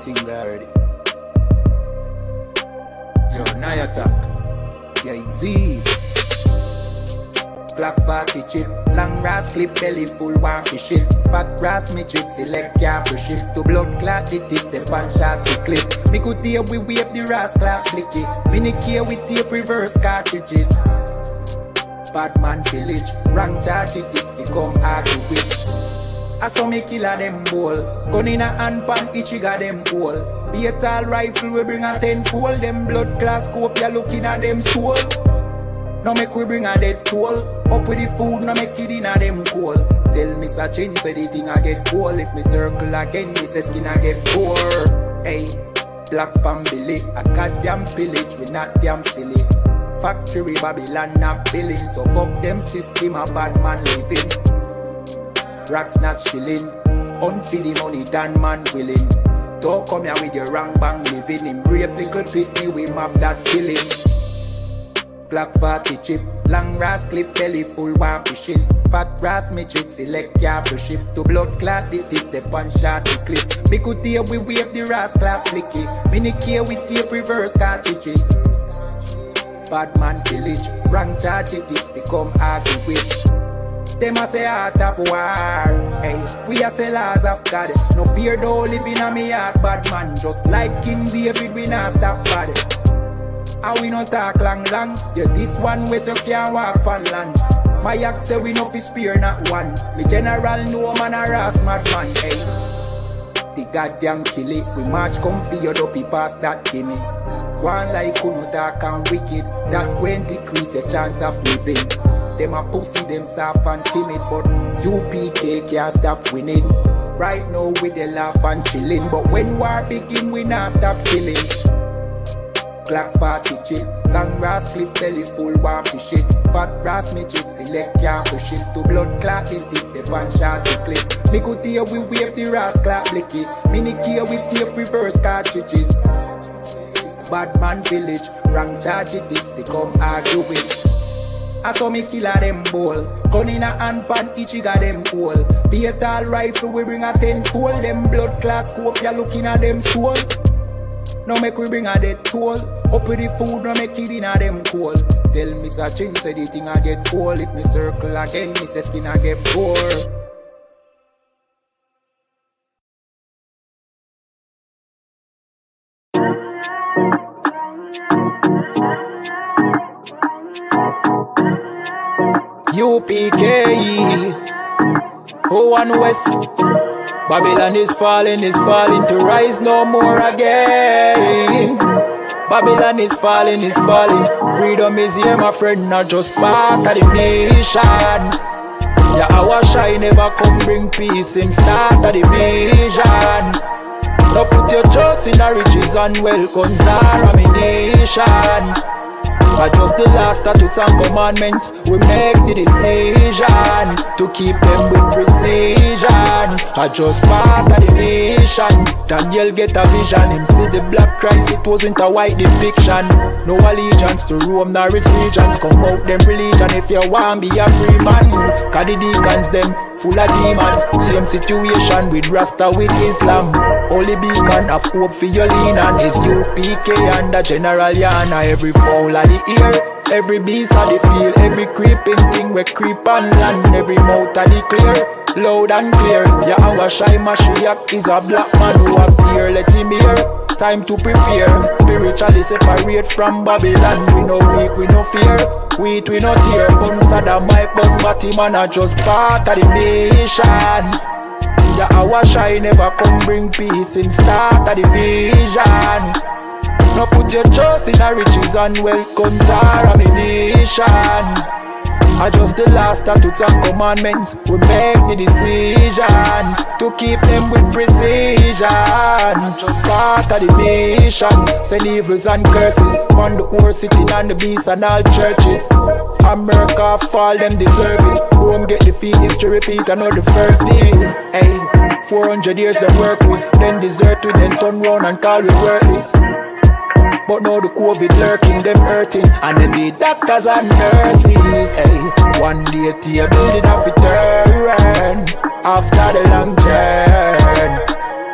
things already. Yo, now attack. Yeah, Z. Black 40 chip, long grass clip, belly full, one fish it. Fat grass midget, select careful shift to blood clot, the tip, the punch shot, the clip. Me good tape, we wave the ras clap, flick it. Mini care with tape, reverse cartridges. Bad man village, rank charges, become hard to witch. I saw me kill a them ball, gun in a hand pan, each got them hole. Be a tall rifle, we bring a 10-fold, them blood class scope, ya looking at them soul. Now make we bring a dead toll. Up with the food, now make it in a them coal. Tell me such change for the thing I get cold. If me circle again, me say skin I get poor. Hey, black family, a goddamn village, we not damn silly. Factory Babylon not billing, so fuck them system, a bad man living. Racks not chilling, unfeed the money, done man willing. Don't come here with your wrong bang living. Him rape little pitney, we map that killing. Black 40 chip, long grass clip, belly full, one fishing. Fat grass midget, select careful shift to blood clot, the tip, the punch shot, the clip. Me good tape, we wave the ras clap, flicky. Mini care with tape, reverse cartridges. Bad man village, rank charges, become hard to witch. Them a say heart of war, hey, we a say laws of God. No fear though living on me heart, bad man. Just like King David, we not stop bad. And we no talk long. Yeah, this one way so can't walk on land. My act say we no fi spear not one. Me general no man a ras madman, hey. The goddamn kill it. We march come for your dopey past that gimme. One like who no dark and wicked. That when decrease your chance of living. Them a pussy, them soft and timid. But UPK can't stop winning. Right now we dey laugh and chilling. But when war begin we not stop killing. Black 40 chip, long grass clip, belly full, one fish it. Fat grass midget, select careful shift to blood clot, the tip, the punch shot, the clip. Me good tape, we wave the ras clap, blicky. Mini care with tape, reverse cartridges. Bad man village, rank charges, become arguing. I saw me kill a them ball, gun in a hand pan, each got them hole. Be a tall rifle, we bring a 10-fold, them blood class scope, ya looking at them soul. Now make we bring a dead toll. Up with the food, now make it in a them coal. Tell me such change, say the thing I get cold. If me circle again, me say skin I get poor. UPK, O1 West. Babylon is falling to rise no more again. Babylon is falling. Freedom is here, my friend, not just part of the nation. Yeah, our shine never come bring peace in start of the vision. Now put your trust in the riches and wealth, contamination. But just the last statutes and commandments, we make the decision to keep them with precision. I just part of the nation. Daniel get a vision, him see the black Christ, it wasn't a white depiction. No allegiance to Rome nor its regions, come out them religion if you want be a free man. Cause the deacons them full of demons, same situation with Rasta with Islam. Only beacon of hope for your lean on is UPK and the General Yana. Every fowl of the ear, every beast of the field, every creeping thing we creep on land, every mouth of the clear, loud and clear. Yeah, our shy Mashiach is a black man who have fear, let him hear. Time to prepare, spiritually separate from Babylon. We no weak, we no fear, we no tear. Bun Saddam, my bun Batman are just part of the nation. Yeah, our shine never come bring peace in start of the vision. Now put your trust in the riches and wealth, contamination. I just the last statutes and commandments, we make the decision to keep them with precision. Just part of the nation, send evils and curses on the horse sitting on the beast and all churches. America fall, them deserve it. Rome get defeat, history repeat, another first thing. Hey, 400 years they work with, then desert with, then turn round and call we worthless. But now the COVID lurking, them hurting, and then the doctors and nurses. Hey, one day to building off a turn after the long journey.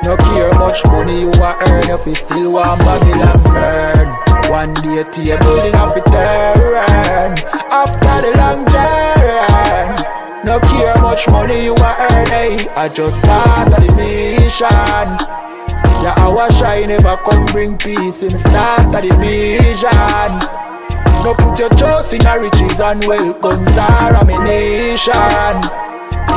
No care much money you are fi still want Babylon burn. One day table in a fi turn. After the long journey, no care much money you a earn, hey. I just part of the mission. Yeah, our shine never come bring peace in start of the vision. No put your trust in our riches and wealth, guns are ammunition.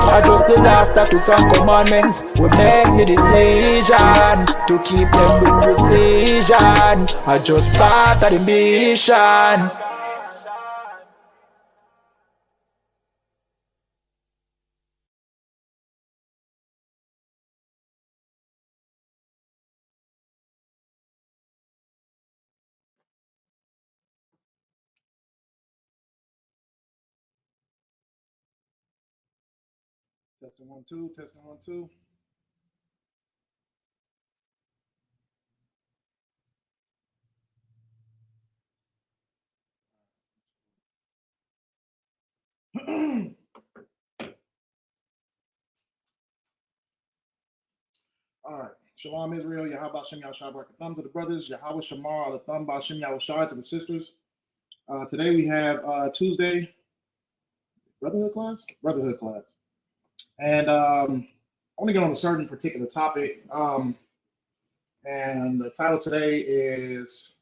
I just the last that took some commandments. We make the decision to keep them with precision. I just part of the mission. Testing 1 2, testing 1 2. All right. Shalom Israel, Yahweh Shem Yahushua Barakatah to the brothers, Yahweh Shamar Alatham Bashem Yahushua to the sisters. Today we have Tuesday Brotherhood class. And I want to get on a certain particular topic. And the title today is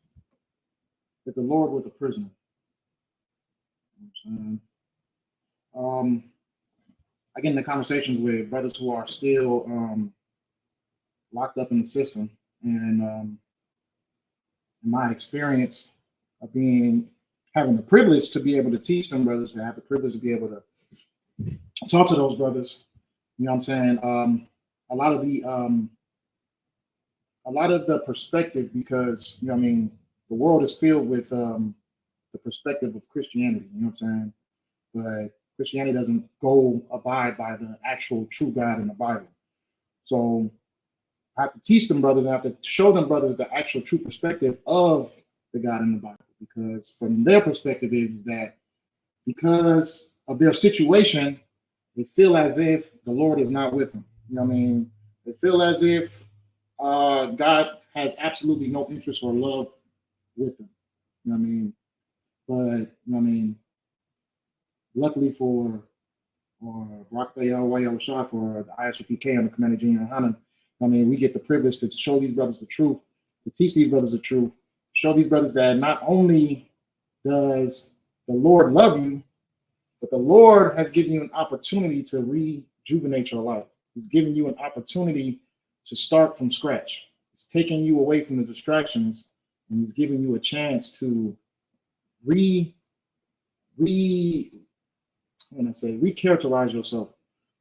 the Lord with the Prisoner. I get into conversations with brothers who are still locked up in the system, and in my experience of having the privilege to be able to teach them brothers, to have the privilege to be able to talk to those brothers, you know what I'm saying? A lot of the perspective, because you know what I mean, the world is filled with the perspective of Christianity, you know what I'm saying? But Christianity doesn't abide by the actual true God in the Bible. So I have to teach them brothers, I have to show them brothers the actual true perspective of the God in the Bible, because from their perspective is that because of their situation, they feel as if the Lord is not with them. You know what I mean? They feel as if God has absolutely no interest or love with them. You know what I mean? But you know what I mean? Luckily for for the Isupk So and the Commander Junior Hana, I mean, we get the privilege to show these brothers the truth, to teach these brothers the truth, show these brothers that not only does the Lord love you, but the Lord has given you an opportunity to rejuvenate your life. He's giving you an opportunity to start from scratch. He's taking you away from the distractions, and he's giving you a chance to recharacterize yourself.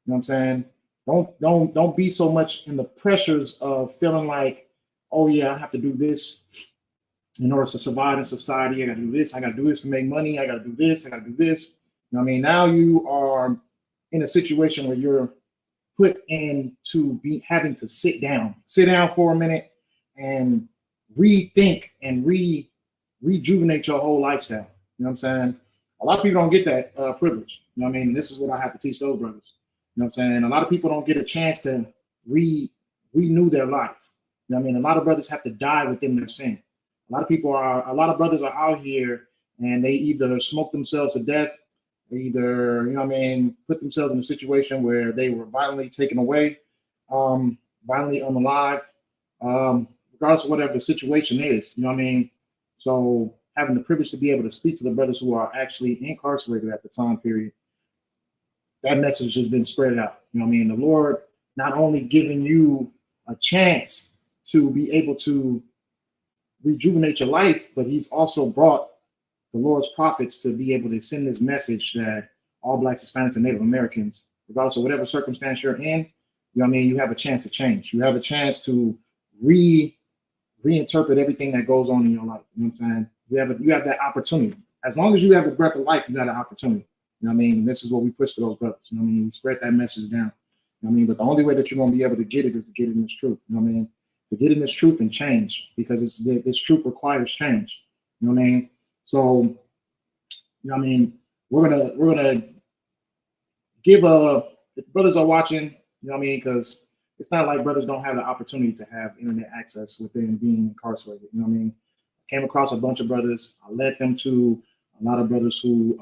You know what I'm saying? Don't be so much in the pressures of feeling like, oh yeah, I have to do this in order to survive in society. I gotta do this, to make money, I gotta do this, You know what I mean? Now you are in a situation where you're put into having to sit down for a minute and rethink and rejuvenate your whole lifestyle. You know what I'm saying? A lot of people don't get that privilege. You know what I mean? This is what I have to teach those brothers. You know what I'm saying? A lot of people don't get a chance to renew their life. You know what I mean? A lot of brothers have to die within their sin. A lot of brothers are out here and they either smoke themselves to death, or either, you know what I mean, put themselves in a situation where they were violently taken away, violently unalived, regardless of whatever the situation is. You know what I mean? So having the privilege to be able to speak to the brothers who are actually incarcerated at the time period, that message has been spread out. You know what I mean? The Lord not only giving you a chance to be able to rejuvenate your life, but he's also brought the Lord's prophets to be able to send this message that all Blacks, Hispanics, and Native Americans, regardless of whatever circumstance you're in, you know what I mean, you have a chance to change. You have a chance to reinterpret everything that goes on in your life. You know what I'm saying? You have that opportunity. As long as you have a breath of life, you got an opportunity. You know what I mean? This is what we push to those brothers. You know what I mean? We spread that message down. You know what I mean? But the only way that you're going to be able to get it is to get in this truth. You know what I mean? To get in this truth and change, because this truth requires change. You know what I mean? So, you know what I mean? We're gonna give if brothers are watching, you know what I mean? Because it's not like brothers don't have the opportunity to have internet access within being incarcerated. You know what I mean? I came across a bunch of brothers. I led them to a lot of brothers who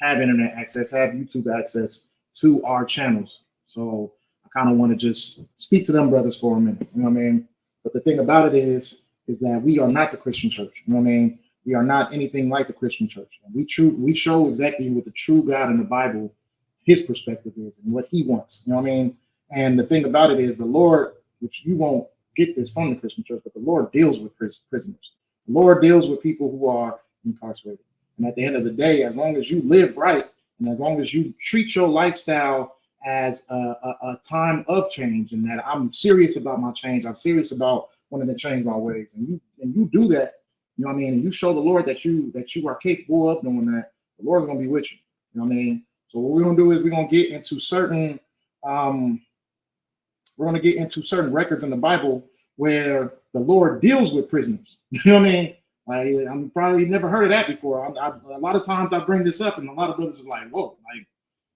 have internet access, have YouTube access to our channels. So I kind of want to just speak to them brothers for a minute. You know what I mean? But the thing about it is that we are not the Christian church. You know what I mean? We are not anything like the Christian church. And we show exactly what the true God in the Bible, his perspective is and what he wants. You know what I mean? And the thing about it is the Lord, which you won't get this from the Christian church, but the Lord deals with prisoners. The Lord deals with people who are incarcerated. And at the end of the day, as long as you live right, and as long as you treat your lifestyle as a time of change, and that I'm serious about my change, I'm serious about wanting to change my ways, and you do that, you know what I mean, and you show the Lord that you are capable of doing that, the Lord's gonna be with you. You know what I mean? So what we're gonna do is we're gonna get into certain records in the Bible where the Lord deals with prisoners. You know what I mean? Like, I'm probably never heard of that before. A lot of times I bring this up, and a lot of brothers are like, "Whoa!" Like,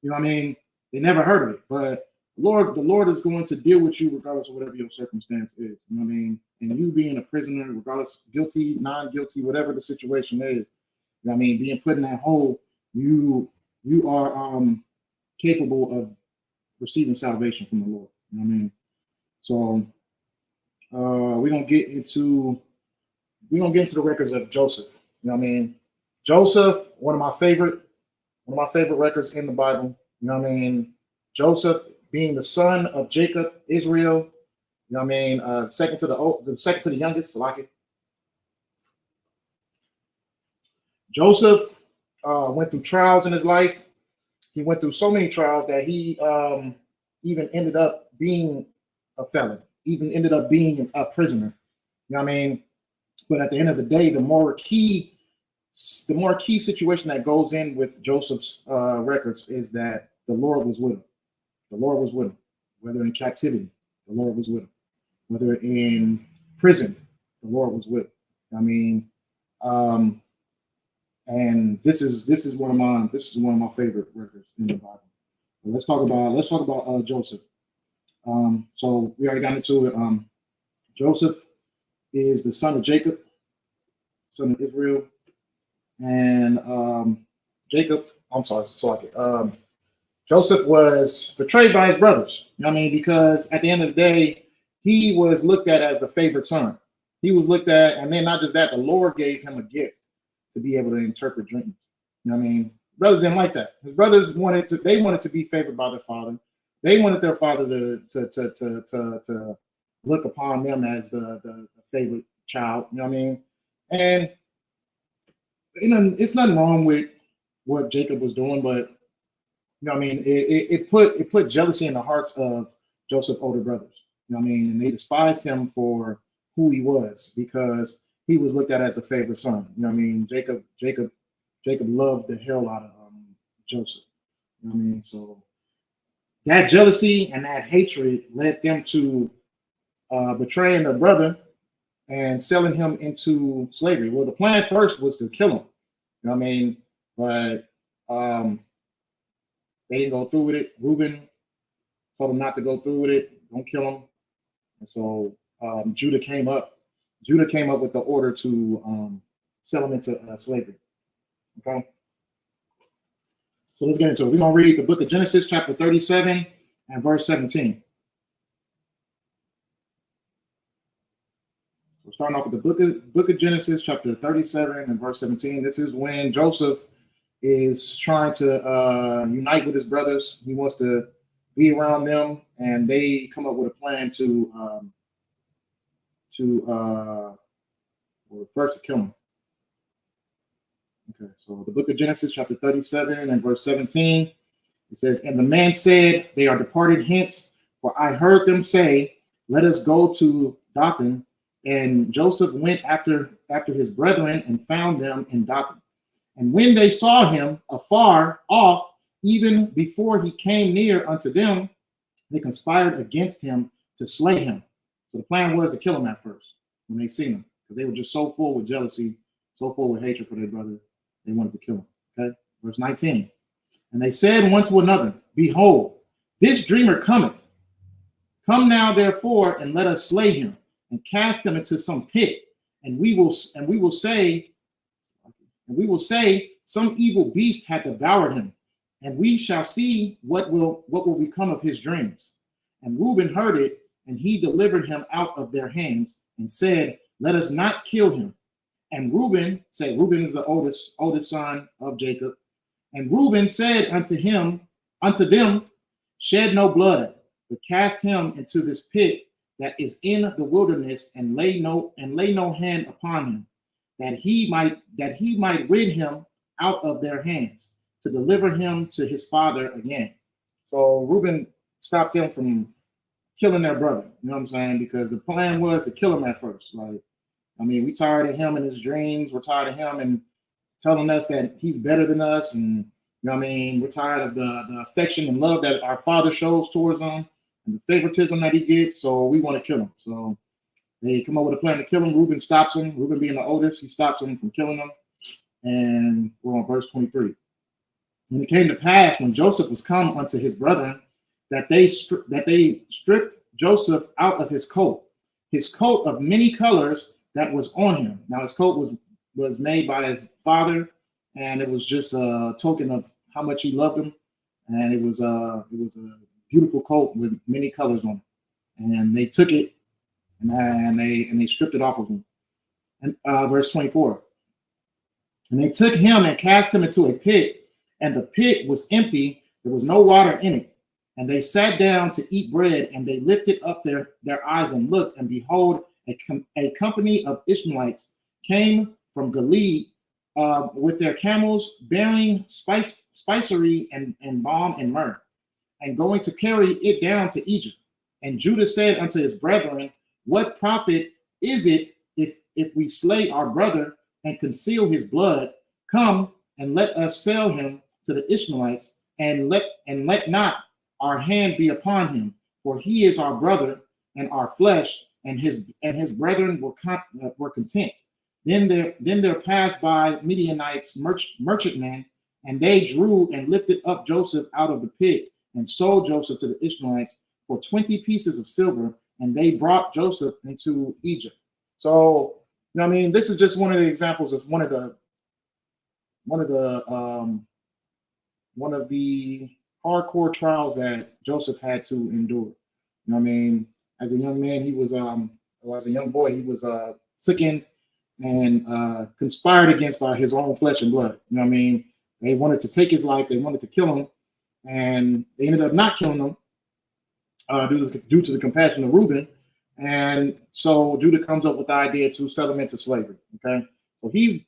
you know what I mean? They never heard of it. But the Lord is going to deal with you regardless of whatever your circumstance is. You know what I mean? And you being a prisoner, regardless, guilty, non-guilty, whatever the situation is, you know what I mean? Being put in that hole, you are capable of receiving salvation from the Lord. You know what I mean? So we're gonna get into the records of Joseph. You know what I mean? Joseph, one of my favorite records in the Bible. You know what I mean? Joseph being the son of Jacob, Israel. You know what I mean? Second to the youngest, like it. Joseph went through trials in his life. He went through so many trials that he even ended up being a felon, even ended up being a prisoner. You know what I mean? But at the end of the day, the more key situation that goes in with Joseph's records is that the Lord was with him. The Lord was with him, whether in captivity, the Lord was with him, whether in prison, the Lord was with him. I mean, and this is one of my favorite records in the Bible. But let's talk about Joseph. So we already got into it. Joseph is the son of Jacob, son of Israel, and Joseph was betrayed by his brothers. You know what I mean? Because at the end of the day, he was looked at as the favorite son. He was looked at, and then not just that, the Lord gave him a gift to be able to interpret dreams. You know what I mean? Brothers didn't like that. His brothers wanted to be favored by their father. They wanted their father to look upon them as the favorite child. You know what I mean? And you know, it's nothing wrong with what Jacob was doing, but you know what I mean? It put jealousy in the hearts of Joseph's older brothers. You know what I mean? And they despised him for who he was because he was looked at as a favorite son. You know what I mean? Jacob loved the hell out of Joseph. You know what I mean? So that jealousy and that hatred led them to betraying their brother and selling him into slavery. Well, the plan first was to kill him. You know what I mean? But they didn't go through with it. Reuben told him not to go through with it. Don't kill him. And so Judah came up with the order to sell him into slavery. Okay. So let's get into it. We're going to read the book of Genesis, chapter 37 and verse 17. So starting off with the book of Genesis, chapter 37 and verse 17. This is when Joseph is trying to unite with his brothers. He wants to be around them, and they come up with a plan to kill him. Okay, so the book of Genesis, chapter 37 and verse 17, it says, "And the man said, They are departed hence, for I heard them say, Let us go to Dothan. And Joseph went after his brethren and found them in Dothan. And when they saw him afar off, even before he came near unto them, they conspired against him to slay him." So the plan was to kill him at first when they seen him, because they were just so full with jealousy, so full with hatred for their brother, they wanted to kill him. Okay, verse 19. "And they said one to another, Behold, this dreamer cometh. Come now, therefore, and let us slay him and cast him into some pit, and we will say, some evil beast hath devoured him, and we shall see what will become of his dreams. And Reuben heard it, and he delivered him out of their hands, and said, let us not kill him. And Reuben is the oldest son of Jacob. And Reuben said unto them, shed no blood, but cast him into this pit that is in the wilderness, and lay no hand upon him, that he might rid him out of their hands, to deliver him to his father again. So Reuben stopped them from killing their brother. You know what I'm saying? Because the plan was to kill him at first. Like, I mean, we tired of him and his dreams. We're tired of him and telling us that he's better than us. And, you know what I mean? We're tired of the affection and love that our father shows towards him and the favoritism that he gets. So we want to kill him. So they come up with a plan to kill him. Reuben stops him. Reuben being the oldest, he stops him from killing him. And we're on verse 23. And it came to pass when Joseph was come unto his brethren, that they stripped Joseph out of his coat of many colors that was on him. Now his coat was made by his father, and it was just a token of how much he loved him. And it was a beautiful coat with many colors on it. And they took it and they stripped it off of him. And verse 24. And they took him and cast him into a pit, and the pit was empty, there was no water in it. And they sat down to eat bread, and they lifted up their eyes and looked, and behold, a company of Ishmaelites came from Galilee with their camels, bearing spicery and balm and myrrh, and going to carry it down to Egypt. And Judah said unto his brethren, what profit is it if we slay our brother and conceal his blood? Come and let us sell him to the Ishmaelites, and let not our hand be upon him, for he is our brother and our flesh, and his brethren were content. Then there passed by Midianites merchantmen, and they drew and lifted up Joseph out of the pit, and sold Joseph to the Ishmaelites for 20 pieces of silver, and they brought Joseph into Egypt. So, you know what I mean, this is just one of the examples of one of the hardcore trials that Joseph had to endure. You know what I mean? As a young man, as a young boy, he was taken and conspired against by his own flesh and blood. You know what I mean? They wanted to take his life. They wanted to kill him, and they ended up not killing him due to the compassion of Reuben. And so Judah comes up with the idea to sell him into slavery. Okay, so he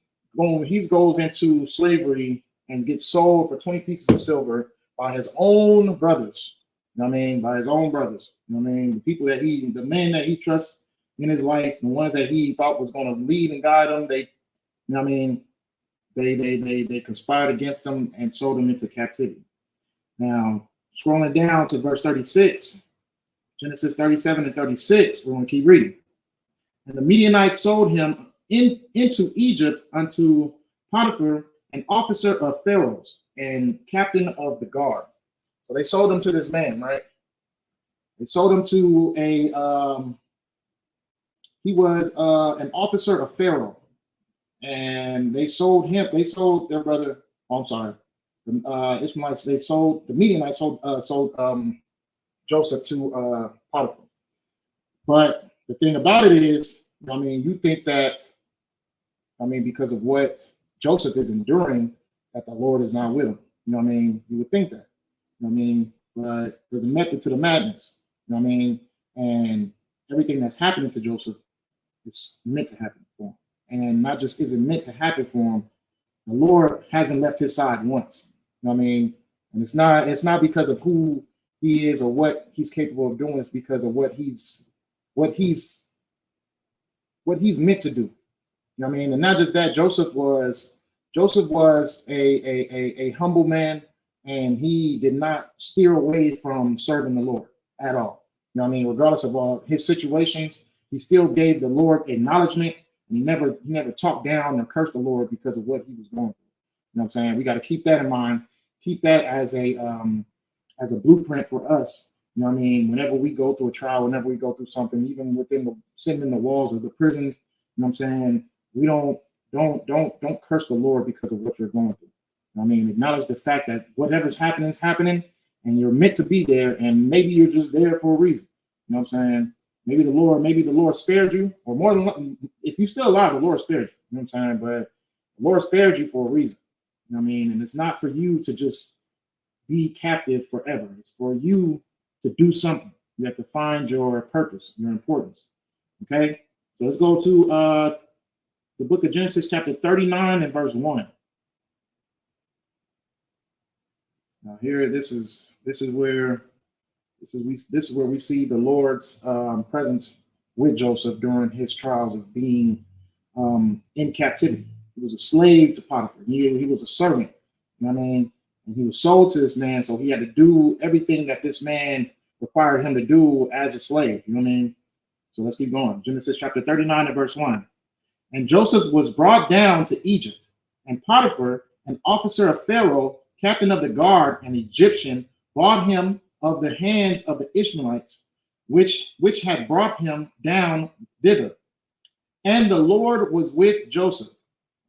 goes into slavery and gets sold for 20 pieces of silver by his own brothers. You know what I mean? By his own brothers. You know what I mean? The people the men that he trusts in his life, the ones that he thought was going to lead and guide him, you know what I mean? They conspired against him and sold him into captivity. Now, scrolling down to verse 36, Genesis 37 and 36, we're going to keep reading. And the Midianites sold him into Egypt unto Potiphar, an officer of Pharaoh's and captain of the guard. So they sold him to this man, right? They sold him to he was an officer of Pharaoh. And they sold their brother, the Ishmaelites, the Midianites sold Joseph to Potiphar. But the thing about it is, I mean, you think that, because of what Joseph is enduring, that the Lord is not with him. You know what I mean? You would think that. You know what I mean? But there's a method to the madness. You know what I mean? And everything that's happening to Joseph is meant to happen for him. And not just is it meant to happen for him, the Lord hasn't left his side once. You know what I mean? And it's not because of who he is or what he's capable of doing. It's because of what he's meant to do. You know what I mean? And not just that, Joseph was a humble man, and he did not steer away from serving the Lord at all. You know what I mean? Regardless of all his situations, he still gave the Lord acknowledgement, and he never talked down or cursed the Lord because of what he was going through. You know what I'm saying? We got to keep that in mind. Keep that as a blueprint for us You know what I mean? Whenever we go through a trial, whenever we go through something, even within the sitting in the walls of the prisons, you know what I'm saying? We don't curse the Lord because of what you're going through. You know what I mean, acknowledge the fact that whatever's happening is happening, and you're meant to be there, and maybe you're just there for a reason. You know what I'm saying? Maybe the Lord spared you, or more than if you're still alive, the Lord spared you. You know what I'm saying? But the Lord spared you for a reason. You know what I mean? And it's not for you to just be captive forever. It's for you to do something. You have to find your purpose, your importance. Okay? So let's go to the book of Genesis, chapter 39 and verse 1. Now here, this is where we see the Lord's presence with Joseph during his trials of being in captivity. He was a slave to Potiphar. He was a servant. You know what I mean? And he was sold to this man, so he had to do everything that this man required him to do as a slave. You know what I mean? So let's keep going. Genesis chapter 39 and verse 1. And Joseph was brought down to Egypt, and Potiphar, an officer of Pharaoh, captain of the guard, an Egyptian, bought him of the hands of the Ishmaelites, which had brought him down thither. And the Lord was with Joseph.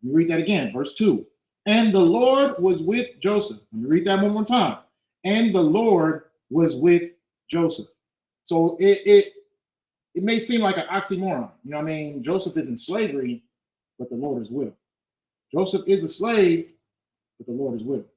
Let me read that again, verse 2. And the Lord was with Joseph. Let me read that one more time. And the Lord was with Joseph. So it may seem like an oxymoron. You know what I mean? Joseph is in slavery, but the Lord is with him. Joseph is a slave, but the Lord is with him.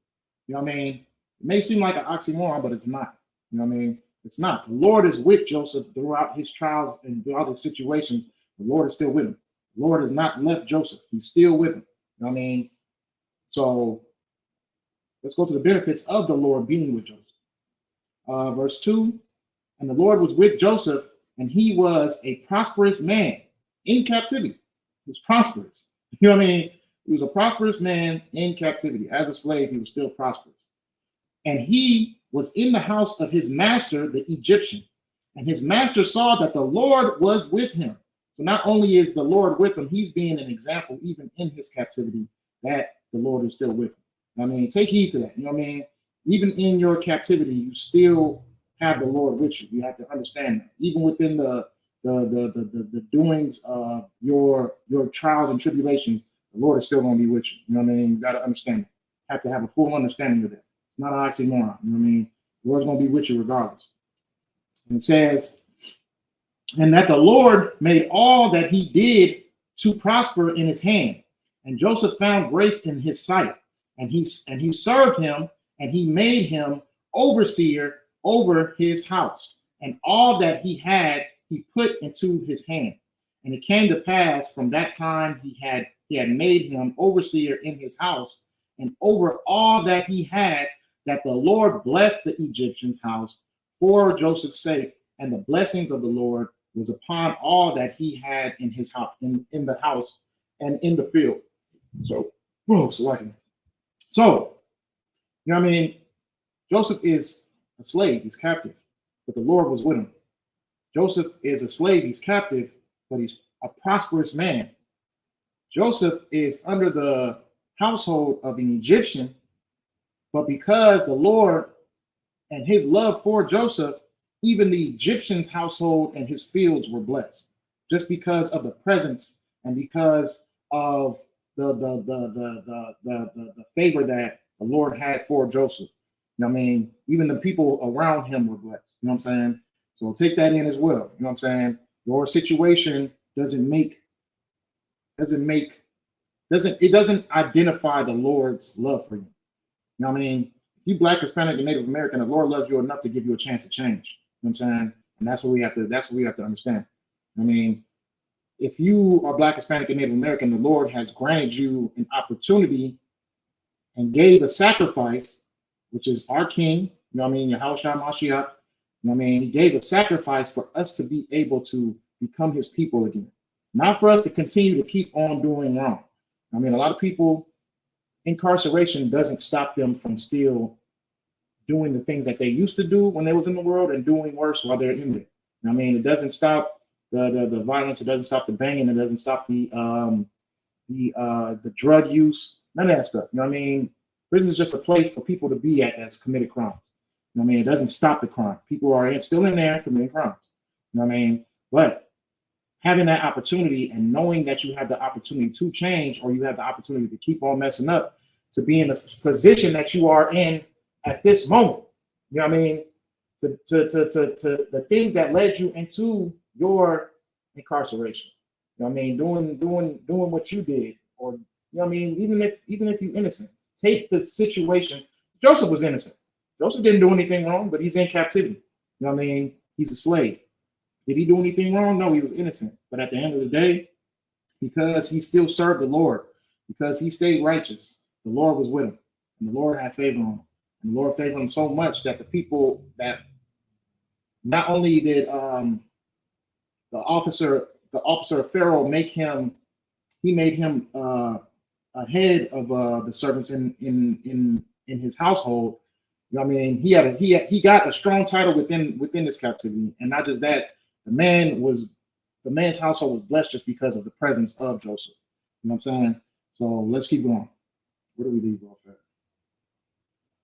You know what I mean? It may seem like an oxymoron, but it's not. You know what I mean? It's not. The Lord is with Joseph throughout his trials and throughout his situations. The Lord is still with him. The Lord has not left Joseph. He's still with him. You know what I mean? So let's go to the benefits of the Lord being with Joseph. Verse 2, and the Lord was with Joseph, and he was a prosperous man in captivity. He was prosperous. You know what I mean? He was a prosperous man in captivity. As a slave, he was still prosperous. And he was in the house of his master, the Egyptian. And his master saw that the Lord was with him. So not only is the Lord with him, he's being an example, even in his captivity, that the Lord is still with him. I mean, take heed to that. You know what I mean? Even in your captivity, you still have the Lord with you. You have to understand that. Even within the doings of your trials and tribulations, the Lord is still going to be with you. You know what I mean? You got to understand it. You have to have a full understanding of that. It's not an oxymoron. You know what I mean? The Lord's going to be with you regardless. And it says, and that the Lord made all that he did to prosper in his hand. And Joseph found grace in his sight. And he served him, and he made him overseer over his house. And all that he had, he put into his hand. And it came to pass from that time he had made him overseer in his house, and over all that he had, that the Lord blessed the Egyptian's house for Joseph's sake, and the blessings of the Lord was upon all that he had in his house, in the house and in the field. So, you know what I mean? Joseph is a slave, he's captive, but the Lord was with him. Joseph is a slave, he's captive, but he's a prosperous man. Joseph is under the household of an Egyptian, but because the Lord and his love for Joseph, even the Egyptian's household and his fields were blessed, just because of the presence and because of the favor that the Lord had for Joseph. You know what I mean? Even the people around him were blessed. You know what I'm saying? So take that in as well. You know what I'm saying? Your situation doesn't identify the Lord's love for you. You know what I mean? If you Black, Hispanic, and Native American, the Lord loves you enough to give you a chance to change. You know what I'm saying? And that's what we have to understand. I mean, if you are Black, Hispanic, and Native American, the Lord has granted you an opportunity and gave a sacrifice, which is our King, you know what I mean, Yahushua Mashiach, you know what I mean? He gave a sacrifice for us to be able to become his people again. Not for us to continue to keep on doing wrong. I mean, a lot of people, incarceration doesn't stop them from still doing the things that they used to do when they was in the world and doing worse while they're in there. I mean, it doesn't stop the violence. It doesn't stop the banging. It doesn't stop the drug use. None of that stuff. You know what I mean? Prison is just a place for people to be at that's committed crimes. You know what I mean? It doesn't stop the crime. People are still in there committing crimes. You know what I mean? But having that opportunity and knowing that you have the opportunity to change, or you have the opportunity to keep on messing up, to be in the position that you are in at this moment. You know what I mean? To the things that led you into your incarceration. You know what I mean? Doing what you did, or you know what I mean, even if you're innocent. Take the situation. Joseph was innocent. Joseph didn't do anything wrong, but he's in captivity. You know what I mean? He's a slave. Did he do anything wrong? No, he was innocent. But at the end of the day, because he still served the Lord, because he stayed righteous, the Lord was with him. And the Lord had favor on him. And the Lord favored him so much that the people that not only did the officer of Pharaoh make him, he made him a head of the servants in his household. You know what I mean? He got a strong title within this captivity, and not just that, the man's household was blessed just because of the presence of Joseph. You know what I'm saying? So let's keep going. Where do we leave off at?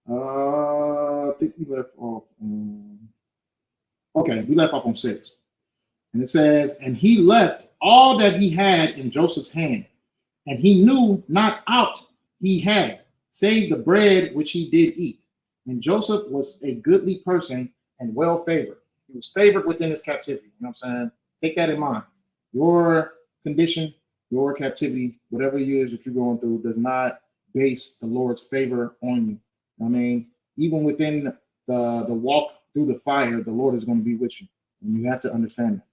I think we left off. Okay, we left off on 6. And it says, and he left all that he had in Joseph's hand, and he knew not aught he had, save the bread which he did eat. And Joseph was a goodly person and well favored. He was favored within his captivity. You know what I'm saying? Take that in mind. Your condition, your captivity, whatever it is that you're going through, does not base the Lord's favor on you. I mean, even within the walk through the fire, the Lord is going to be with you. And you have to understand that.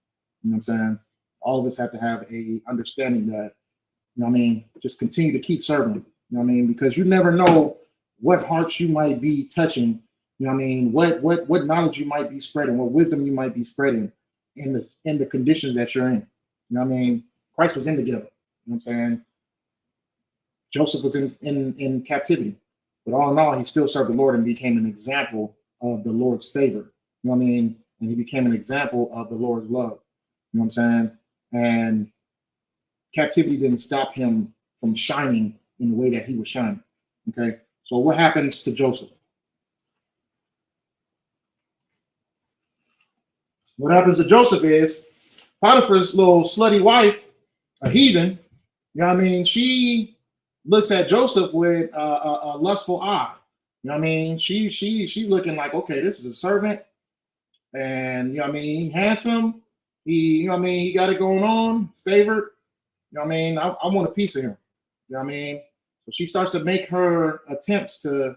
You know what I'm saying? All of us have to have a understanding that, you know what I mean, just continue to keep serving. You know what I mean? Because you never know what hearts you might be touching. You know what I mean? What knowledge you might be spreading, what wisdom you might be spreading in the conditions that you're in. You know what I mean? Christ was in the ghetto. You know what I'm saying? Joseph was in captivity. But all in all, he still served the Lord and became an example of the Lord's favor. You know what I mean? And he became an example of the Lord's love. You know what I'm saying? And captivity didn't stop him from shining in the way that he was shining. Okay? So what happens to Joseph? What happens to Joseph is Potiphar's little slutty wife, a heathen, you know what I mean? She looks at Joseph with a lustful eye. You know what I mean? She's looking like, okay, this is a servant, and you know what I mean, he handsome, you know what I mean, he got it going on, favored. You know what I mean? I want a piece of him. You know what I mean? So she starts to make her attempts to, you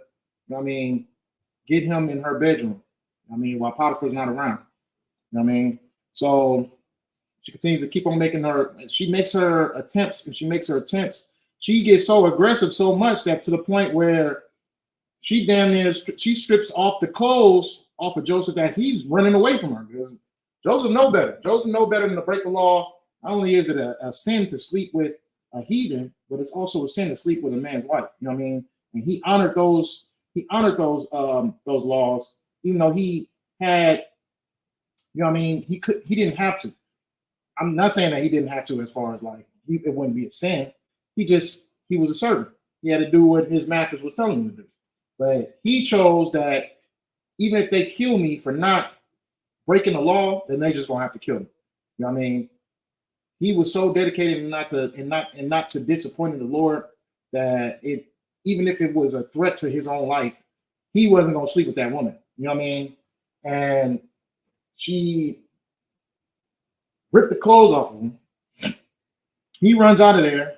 know what I mean, get him in her bedroom. I mean, while Potiphar's not around. You know what I mean? So she continues to keep on making her, she makes her attempts, and she makes her attempts. She gets so aggressive so much that to the point where she damn near, she strips off the clothes off of Joseph as he's running away from her. Because Joseph know better. Joseph know better than to break the law. Not only is it a sin to sleep with a heathen, but it's also a sin to sleep with a man's wife. You know what I mean? And he honored those laws, even though he had, you know what I mean, he didn't have to. I'm not saying that he didn't have to as far as like it wouldn't be a sin. He was a servant. He had to do what his masters was telling him to do. But he chose that even if they kill me for not breaking the law, then they just gonna have to kill me. You know what I mean? He was so dedicated and not to disappointing the Lord that even if it was a threat to his own life, he wasn't gonna sleep with that woman. You know what I mean? And she ripped the clothes off of him. He runs out of there.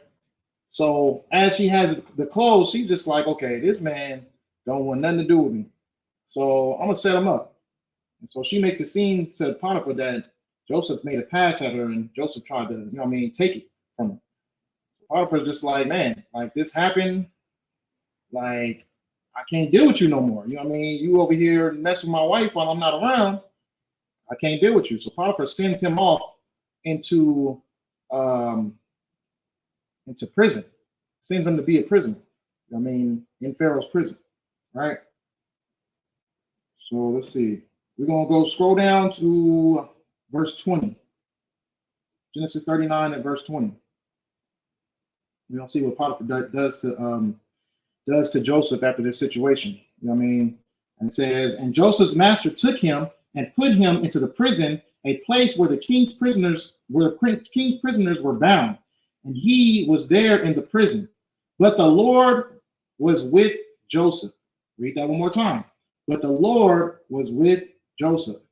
So as she has the clothes, she's just like, okay, this man don't want nothing to do with me. So I'm gonna set him up. And so she makes it seem to Potiphar that Joseph made a pass at her, and Joseph tried to, you know what I mean, take it from her. Potiphar's just like, man, like this happened. Like, I can't deal with you no more. You know what I mean? You over here messing with my wife while I'm not around. I can't deal with you. So Potiphar sends him off into prison, sends him to be a prisoner. I mean, in Pharaoh's prison, right? So let's see. We're gonna go scroll down to verse 20. Genesis 39 and verse 20. We're gonna see what Potiphar does to Joseph after this situation. You know what I mean? And it says, and Joseph's master took him and put him into the prison, a place where the king's prisoners were bound. And he was there in the prison. But the Lord was with Joseph. Read that one more time. But the Lord was with Joseph.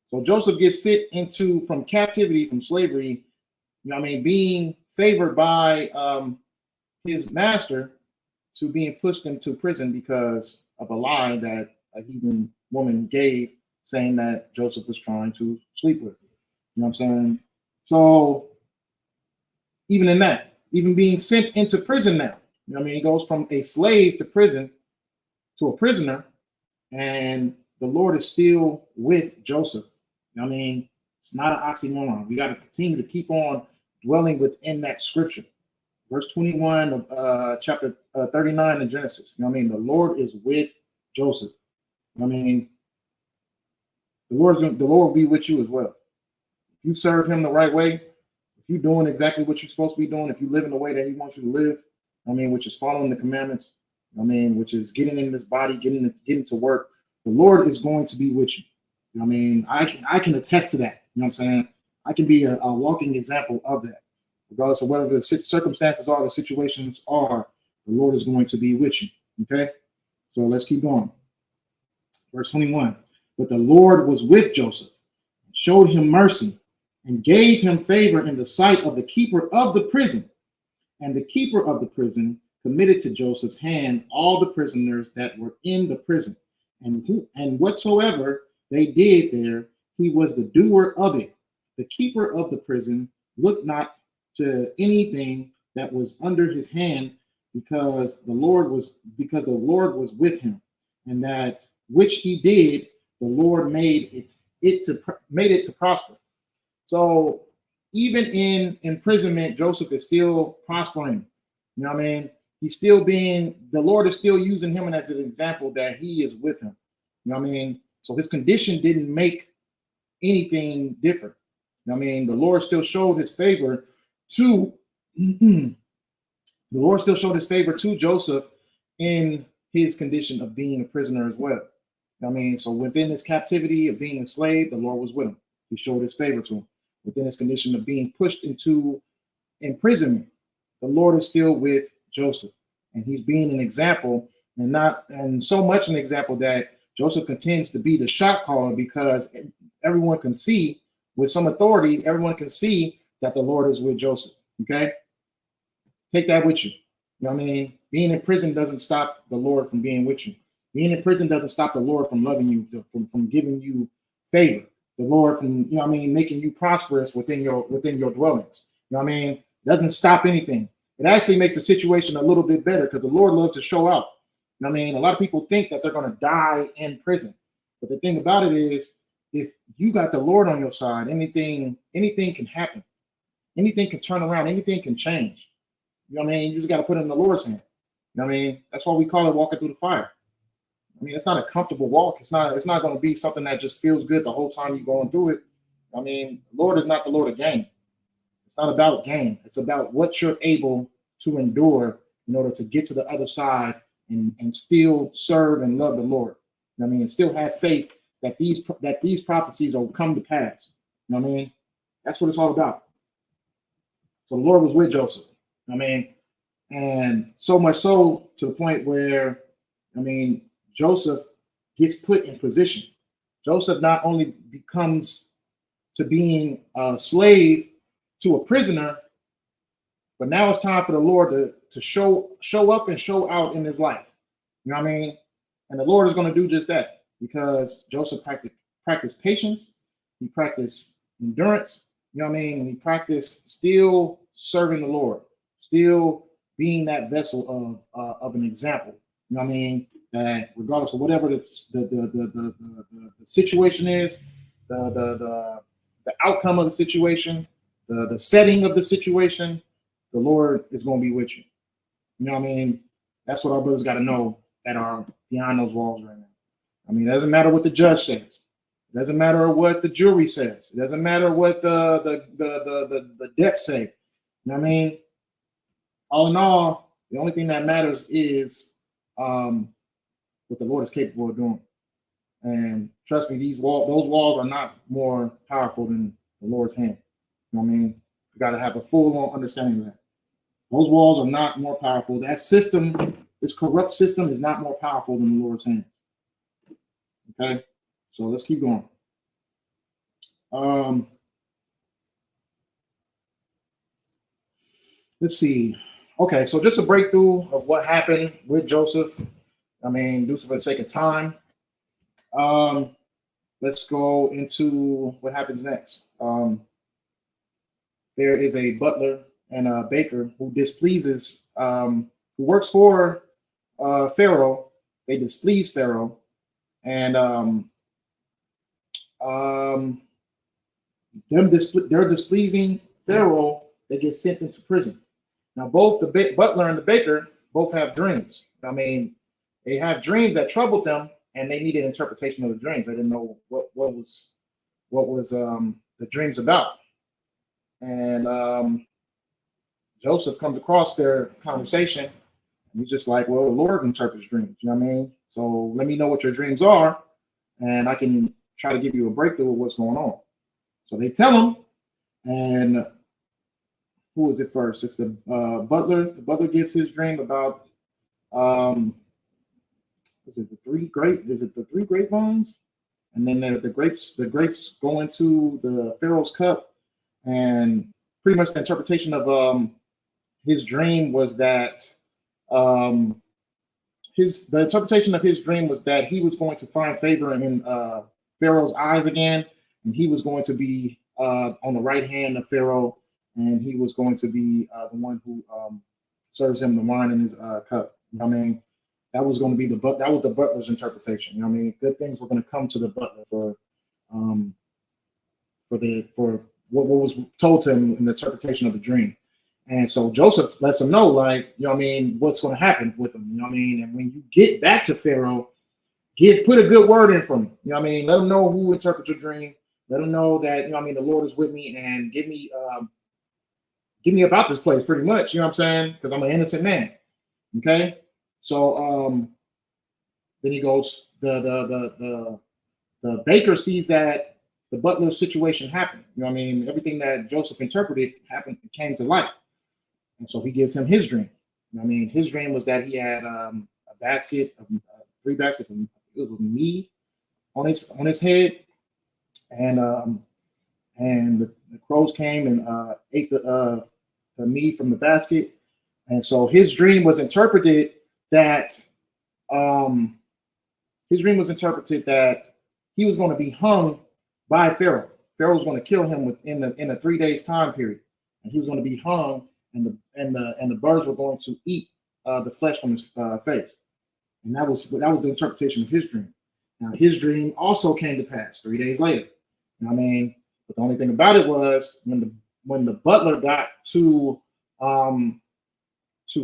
So Joseph gets sent into from captivity, from slavery, being favored by his master, to being pushed into prison because of a lie that a heathen woman gave, saying that Joseph was trying to sleep with. You know what I'm saying? So even in that, even being sent into prison now, he goes from a slave to prison to a prisoner, and the Lord is still with Joseph. It's not an oxymoron. We got to continue to keep on dwelling within that scripture. Verse 21 of chapter 39 in Genesis. The Lord is with Joseph. The Lord will be with you as well. If you serve him the right way, if you're doing exactly what you're supposed to be doing, if you live in the way that he wants you to live, which is following the commandments, which is getting in this body, getting to work, the Lord is going to be with you. I can attest to that. You know what I'm saying? I can be a walking example of that. Regardless of whatever the circumstances are, the situations are, the Lord is going to be with you. Okay? So let's keep going. Verse 21. But the Lord was with Joseph, and showed him mercy, and gave him favor in the sight of the keeper of the prison. And the keeper of the prison committed to Joseph's hand all the prisoners that were in the prison. And whatsoever they did there, he was the doer of it. The keeper of the prison looked not to anything that was under his hand, because the Lord was with him, and that which he did, the Lord made it to prosper. So even in imprisonment, Joseph is still prospering. He's still the Lord is still using him as an example that he is with him. So his condition didn't make anything different. The Lord still showed his favor to Joseph in his condition of being a prisoner as well. So within his captivity of being a slave, the Lord was with him. He showed his favor to him. Within his condition of being pushed into imprisonment, the Lord is still with Joseph, and he's being an example, and so much an example that Joseph continues to be the shot caller, because everyone can see with some authority, everyone can see that the Lord is with Joseph. Okay? Take that with you. Being in prison doesn't stop the Lord from being with you. Being in prison doesn't stop the Lord from loving you, from giving you favor. The Lord from, making you prosperous within your dwellings. Doesn't stop anything. It actually makes the situation a little bit better, because the Lord loves to show out. A lot of people think that they're going to die in prison. But the thing about it is, if you got the Lord on your side, anything can happen. Anything can turn around. Anything can change. You just got to put it in the Lord's hands. That's why we call it walking through the fire. It's not a comfortable walk. It's not going to be something that just feels good the whole time you're going through it. The Lord is not the Lord of gain. It's not about gain. It's about what you're able to endure in order to get to the other side and still serve and love the Lord. And still have faith that these prophecies will come to pass. That's what it's all about. So the Lord was with Joseph. And so much so to the point where, Joseph gets put in position. Joseph not only becomes to being a slave to a prisoner, but now it's time for the Lord to show up and show out in his life. And the Lord is going to do just that, because Joseph practiced patience, he practiced endurance, and he practiced still serving the Lord, still being that vessel of an example. That regardless of whatever the situation is, the outcome of the situation, the setting of the situation, the Lord is going to be with you. That's what our brothers got to know that are behind those walls right now. It doesn't matter what the judge says. It doesn't matter what the jury says. It doesn't matter what the depth say. All in all, the only thing that matters is what the Lord is capable of doing. And trust me, those walls are not more powerful than the Lord's hand. You know what I mean? You got to have a full understanding of that. Those walls are not more powerful. That system, this corrupt system, is not more powerful than the Lord's hand. Okay, so let's keep going. Let's see. Okay, so just a breakthrough of what happened with Joseph. I mean, do for the sake of time. Let's go into what happens next. There is a butler and a baker who displeases, who works for Pharaoh. They displease Pharaoh, and they're displeasing Pharaoh. They get sent into prison. Now, both the butler and the baker both have dreams. I mean, they have dreams that troubled them, and they needed interpretation of the dreams. They didn't know what was the dreams about. And Joseph comes across their conversation, and he's just like, "Well, the Lord interprets dreams." You know what I mean? So let me know what your dreams are, and I can try to give you a breakthrough of what's going on. So they tell him, and who is it first? It's the butler. The butler gives his dream about is it the three grapevines? And then the grapes go into the Pharaoh's cup, and pretty much the interpretation of his dream was that the interpretation of his dream was that he was going to find favor in Pharaoh's eyes again, and he was going to be on the right hand of Pharaoh, and he was going to be the one who serves him the wine in his cup. You know what I mean? That was going to be the butler's interpretation. You know what I mean? Good things were going to come to the butler for what was told to him in the interpretation of the dream. And so Joseph lets him know, like, you know what I mean, what's going to happen with him. You know what I mean? And when you get back to Pharaoh, put a good word in for me. You know what I mean? Let him know who interprets your dream. Let him know that, you know what I mean, the Lord is with me, and give me about this place, pretty much. You know what I'm saying? Because I'm an innocent man. Okay. So then he goes, the baker sees that the butler's situation happened. You know what I mean? Everything that Joseph interpreted came to life. And so he gives him his dream. You know what I mean? His dream was that he had a basket of 3 baskets of meat on his head, and the crows came and ate the meat from the basket. And so his dream was interpreted that he was going to be hung by Pharaoh. Pharaoh was going to kill him in a 3 days time period, and he was going to be hung, and the birds were going to eat the flesh from his face. And that was the interpretation of his dream. Now, his dream also came to pass 3 days later. You know what I mean? But the only thing about it was when the butler got to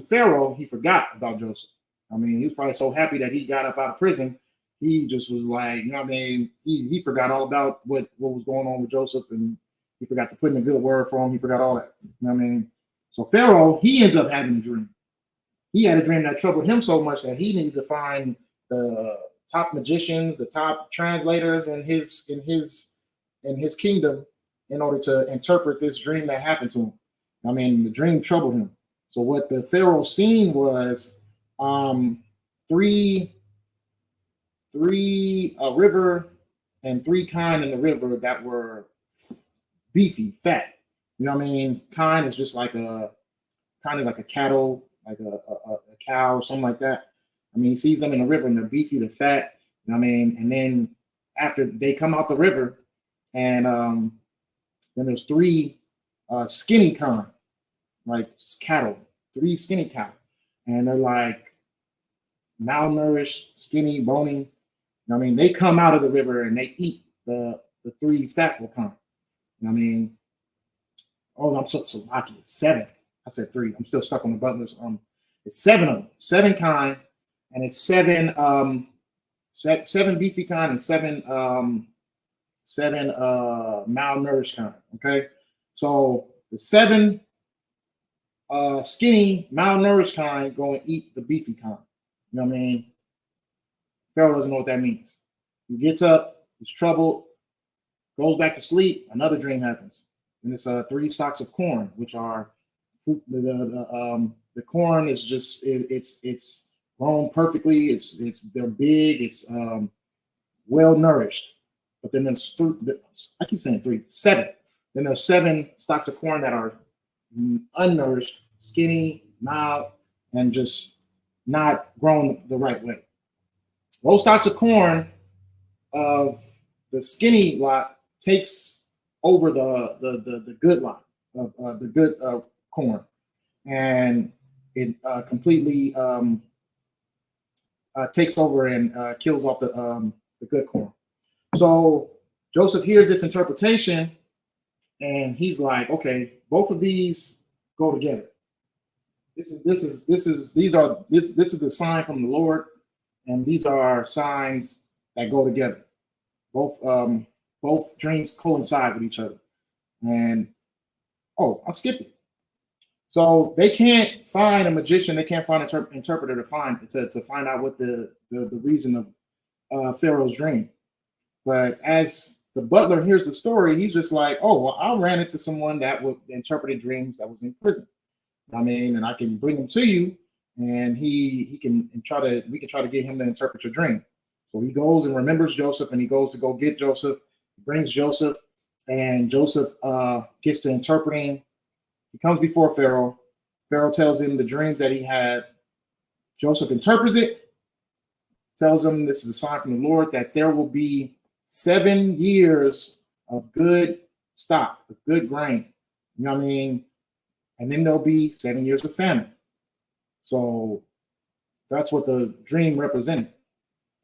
Pharaoh, he forgot about Joseph. I mean, he was probably so happy that he got up out of prison. He just was like, you know what I mean? He forgot all about what was going on with Joseph, and he forgot to put in a good word for him. He forgot all that. You know what I mean? So Pharaoh, he ends up having a dream. He had a dream that troubled him so much that he needed to find the top magicians, the top translators in his kingdom in order to interpret this dream that happened to him. I mean, the dream troubled him. So what the Pharaoh seen was three a river and 3 kine in the river that were beefy, fat. You know what I mean? Kine is just like a cattle, like a cow, something like that. I mean, he sees them in the river and they're beefy, they're fat. You know what I mean? And then after they come out the river, and then there's 3 skinny kine, like cattle, 3 skinny cattle, and they're like malnourished, skinny, bony. You know what I mean? They come out of the river and they eat the 3 fatful kine. You know what I mean? Oh, I'm so lucky. It's 7. I said 3. I'm still stuck on the butlers. It's 7 of them, 7 kine, and it's 7 beefy kine and 7 malnourished kine. Okay, so the 7 skinny malnourished kine go and eat the beefy kine. You know what I mean? Pharaoh doesn't know what that means. He gets up, he's troubled, goes back to sleep. Another dream happens, and it's 3 stalks of corn, which are the corn is just it's grown perfectly. They're big. It's well nourished. But then there's I keep saying 3, 7. Then there's 7 stalks of corn that are unnourished, skinny, mild, and just not grown the right way. Those stalks of corn of the skinny lot takes over the good lot of the good corn, and it completely takes over and kills off the good corn. So Joseph hears this interpretation, and he's like, okay, both of these go together. This is the sign from the Lord, and these are signs that go together. Both dreams coincide with each other. And I skipped it. So they can't find a magician, they can't find an interpreter to find out what the reason of Pharaoh's dream. But as the butler hears the story, he's just like, oh, well, I ran into someone that would interpret dreams that was in prison. I mean, and I can bring him to you, and we can try to get him to interpret your dream. So he goes and remembers Joseph, and he goes to go get Joseph. He brings Joseph, and Joseph gets to interpreting. He comes before Pharaoh. Pharaoh tells him the dreams that he had. Joseph interprets it, tells him this is a sign from the Lord that there will be 7 years of good stock, of good grain. You know what I mean? And then there'll be 7 years of famine. So that's what the dream represented.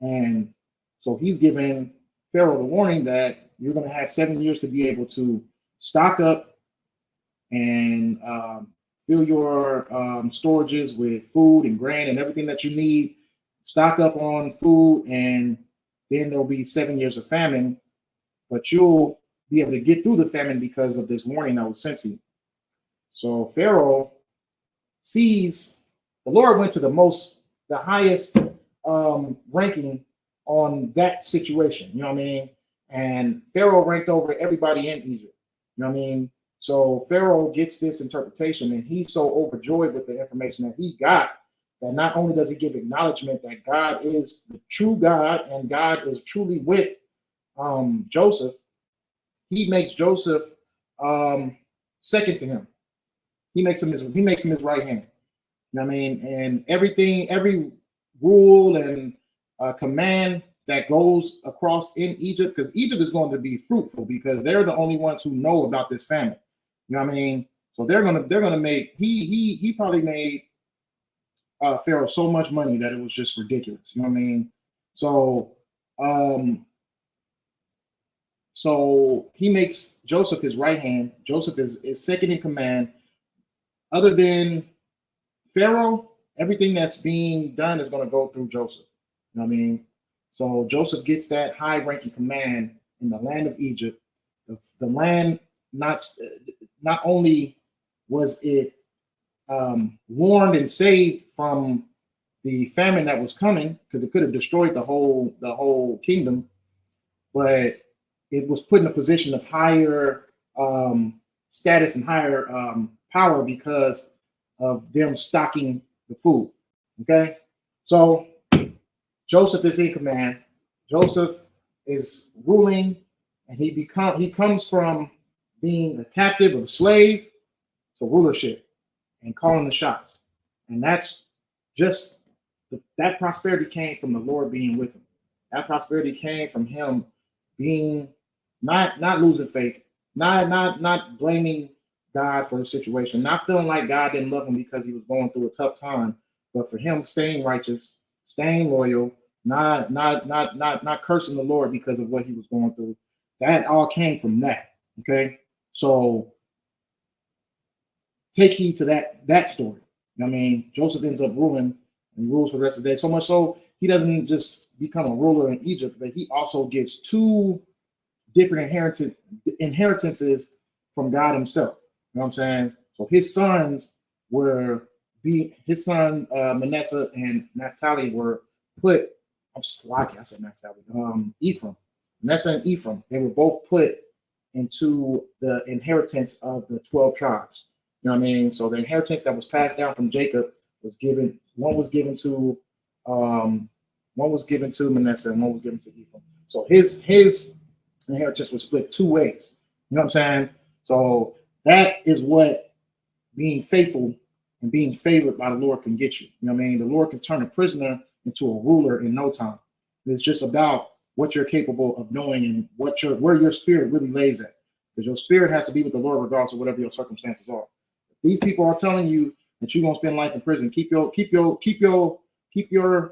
And so he's giving Pharaoh the warning that you're going to have 7 years to be able to stock up and fill your storages with food and grain and everything that you need. Stock up on food, and then there'll be 7 years of famine, but you'll be able to get through the famine because of this warning that was sent to you. So Pharaoh sees the Lord went to the highest ranking on that situation. You know what I mean? And Pharaoh ranked over everybody in Egypt. You know what I mean? So Pharaoh gets this interpretation, and he's so overjoyed with the information that he got that not only does he give acknowledgement that God is the true God and God is truly with Joseph, he makes Joseph second to him. He makes him his right hand. You know what I mean? And every rule and command that goes across in Egypt, because Egypt is going to be fruitful because they're the only ones who know about this famine. You know what I mean? So they're gonna make he probably made Pharaoh so much money that it was just ridiculous. You know what I mean? So so he makes Joseph his right hand. Joseph is second in command. Other than Pharaoh, everything that's being done is going to go through Joseph. You know what I mean? So Joseph gets that high-ranking command in the land of Egypt. The land, not only was it warned and saved from the famine that was coming, because it could have destroyed the whole kingdom, but it was put in a position of higher status and higher power because of them stocking the food. Okay, so Joseph is in command. Joseph is ruling, and he comes from being a captive, a slave, to rulership and calling the shots. And that's just that prosperity came from the Lord being with him. That prosperity came from him being not losing faith, not blaming God for the situation, not feeling like God didn't love him because he was going through a tough time, but for him staying righteous, staying loyal, not cursing the Lord because of what he was going through. That all came from that. Okay, so take heed to that story. You know what I mean? Joseph ends up ruling and rules for the rest of the day. So much so he doesn't just become a ruler in Egypt, but he also gets 2 different inheritances from God himself. You know what I'm saying? So his sons Manasseh and Naphtali were put I'm Slocky. I said Max Alvin. Ephraim. Manasseh and Ephraim. They were both put into the inheritance of the 12 tribes. You know what I mean? So the inheritance that was passed down from Jacob was given. One was given to Manasseh, and one was given to Ephraim. So his inheritance was split two ways. You know what I'm saying? So that is what being faithful and being favored by the Lord can get you. You know what I mean? The Lord can turn a prisoner into a ruler in no time. It's just about what you're capable of knowing and where your spirit really lays at. Because your spirit has to be with the Lord regardless of whatever your circumstances are. If these people are telling you that you're gonna spend life in prison, keep your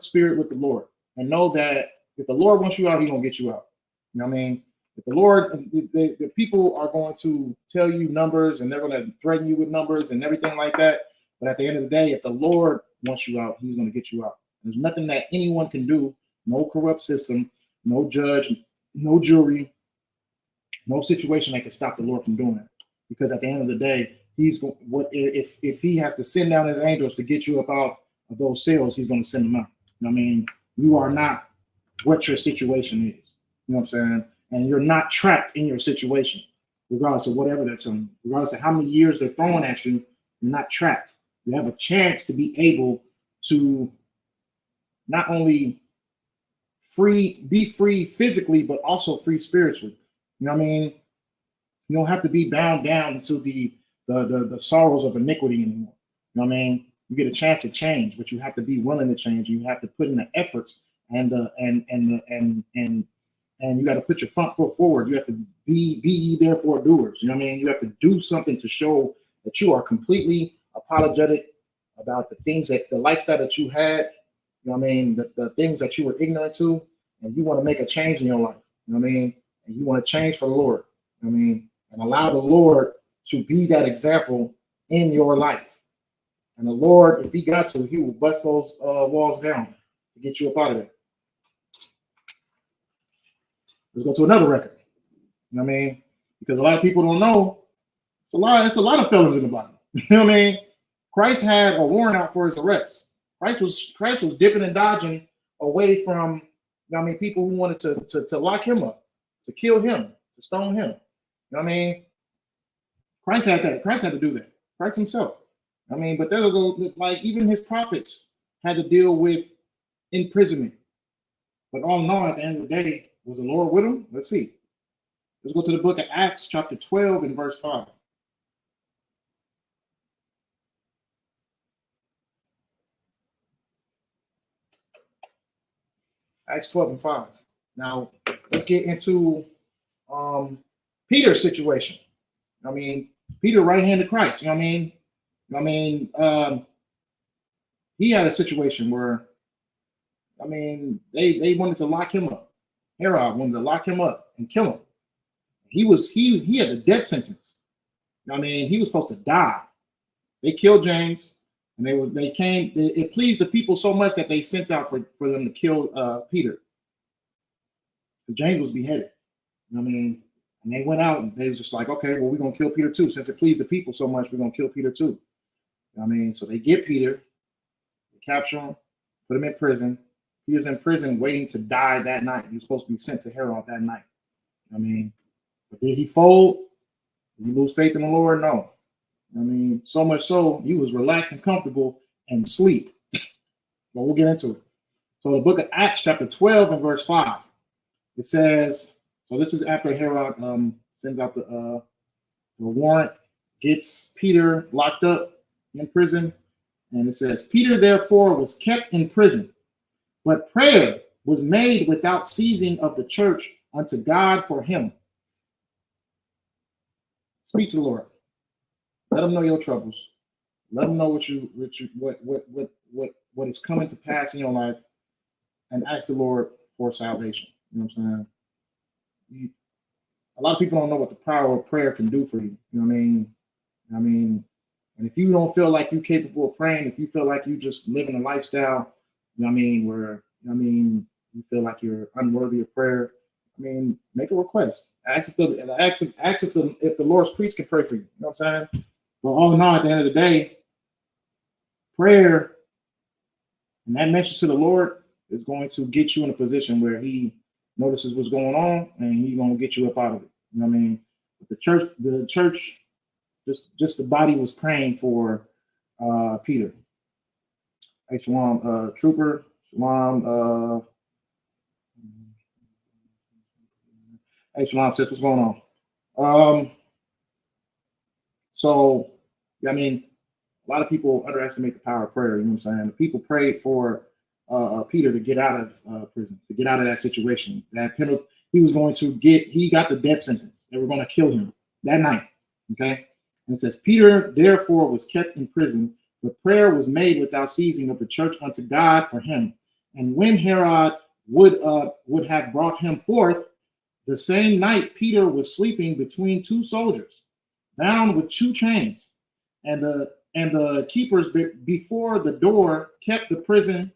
spirit with the Lord, and know that if the Lord wants you out, He's gonna get you out. You know what I mean? If the Lord, the people are going to tell you numbers and they're going to threaten you with numbers and everything like that. But at the end of the day, if the Lord wants you out, He's going to get you out. There's nothing that anyone can do. No corrupt system, no judge, no jury, no situation that can stop the Lord from doing it. Because at the end of the day, He's going. If He has to send down His angels to get you up out of those cells, He's going to send them out. You know what I mean? You are not what your situation is. You know what I'm saying? And you're not trapped in your situation, regardless of whatever they're telling you, regardless of how many years they're throwing at you. You're not trapped. You have a chance to be able to not only be free physically, but also free spiritually. You know what I mean? You don't have to be bound down to the sorrows of iniquity anymore. You know what I mean? You get a chance to change, but you have to be willing to change. You have to put in the efforts and you got to put your front foot forward. You have to be ye therefore doers. You know what I mean? You have to do something to show that you are completely apologetic about the things that the lifestyle that you had. You know what I mean? The things that you were ignorant to, and you want to make a change in your life. You know what I mean? And you want to change for the Lord. You know what I mean? And allow the Lord to be that example in your life. And the Lord, if He got to, He will bust those walls down to get you up out of there. Let's go to another record. You know what I mean? Because a lot of people don't know. It's a lot of felons in the Bible. You know what I mean? Christ had a warrant out for His arrest. Christ was dipping and dodging away from, you know what I mean, people who wanted to lock Him up, to kill Him, to stone Him. You know what I mean? Christ had that. Christ had to do that. Christ Himself. I mean, but there was like even His prophets had to deal with imprisonment. But all in all, at the end of the day, was the Lord with him? Let's see. Let's go to the book of Acts, chapter 12, and verse 5. Acts 12 and 5. Now, let's get into Peter's situation. I mean, Peter, right hand of Christ. You know what I mean? He had a situation where, I mean, they wanted to lock him up. Herod wanted to lock him up and kill him. He had a death sentence. You know what I mean? He was supposed to die. They killed James, and it pleased the people so much that they sent out for them to kill Peter. James was beheaded. You know what I mean? And they went out and they was just like, okay, well, we're gonna kill Peter too. Since it pleased the people so much, we're gonna kill Peter too. You know what I mean? So they get Peter, they capture him, put him in prison. He was in prison waiting to die that night. He was supposed to be sent to Herod that night. You know what I mean? But did he fold? Did he lose faith in the Lord? No. I mean, so much so, he was relaxed and comfortable and asleep. But we'll get into it. So the book of Acts, chapter 12 and verse 5, it says, so this is after Herod sends out the warrant, gets Peter locked up in prison. And it says, Peter therefore was kept in prison, but prayer was made without ceasing of the church unto God for him. Speak to the Lord. Let him know your troubles. Let him know what is coming to pass in your life, and ask the Lord for salvation. You know what I'm saying? A lot of people don't know what the power of prayer can do for you. You know what I mean? And if you don't feel like you're capable of praying, if you feel like you just living a lifestyle, you know what I mean, where, you know what I mean, you feel like you're unworthy of prayer, I mean, make a request. Ask if the Lord's priest can pray for you. You know what I'm saying? But all in all, at the end of the day, prayer and that message to the Lord is going to get you in a position where he notices what's going on and he's going to get you up out of it. You know what I mean? The church, just the body was praying for Peter. Hey, Shalom, Trooper. Shalom. Hey, Shalom, sis, what's going on? So, I mean, a lot of people underestimate the power of prayer. You know what I'm saying? The people prayed for Peter to get out of prison, to get out of that situation. That penalty, he got the death sentence. They were going to kill him that night. Okay. And it says, Peter therefore was kept in prison, but prayer was made without ceasing of the church unto God for him. And when Herod would have brought him forth, the same night Peter was sleeping between two soldiers, bound with two chains, and the keepers before the door kept the prison.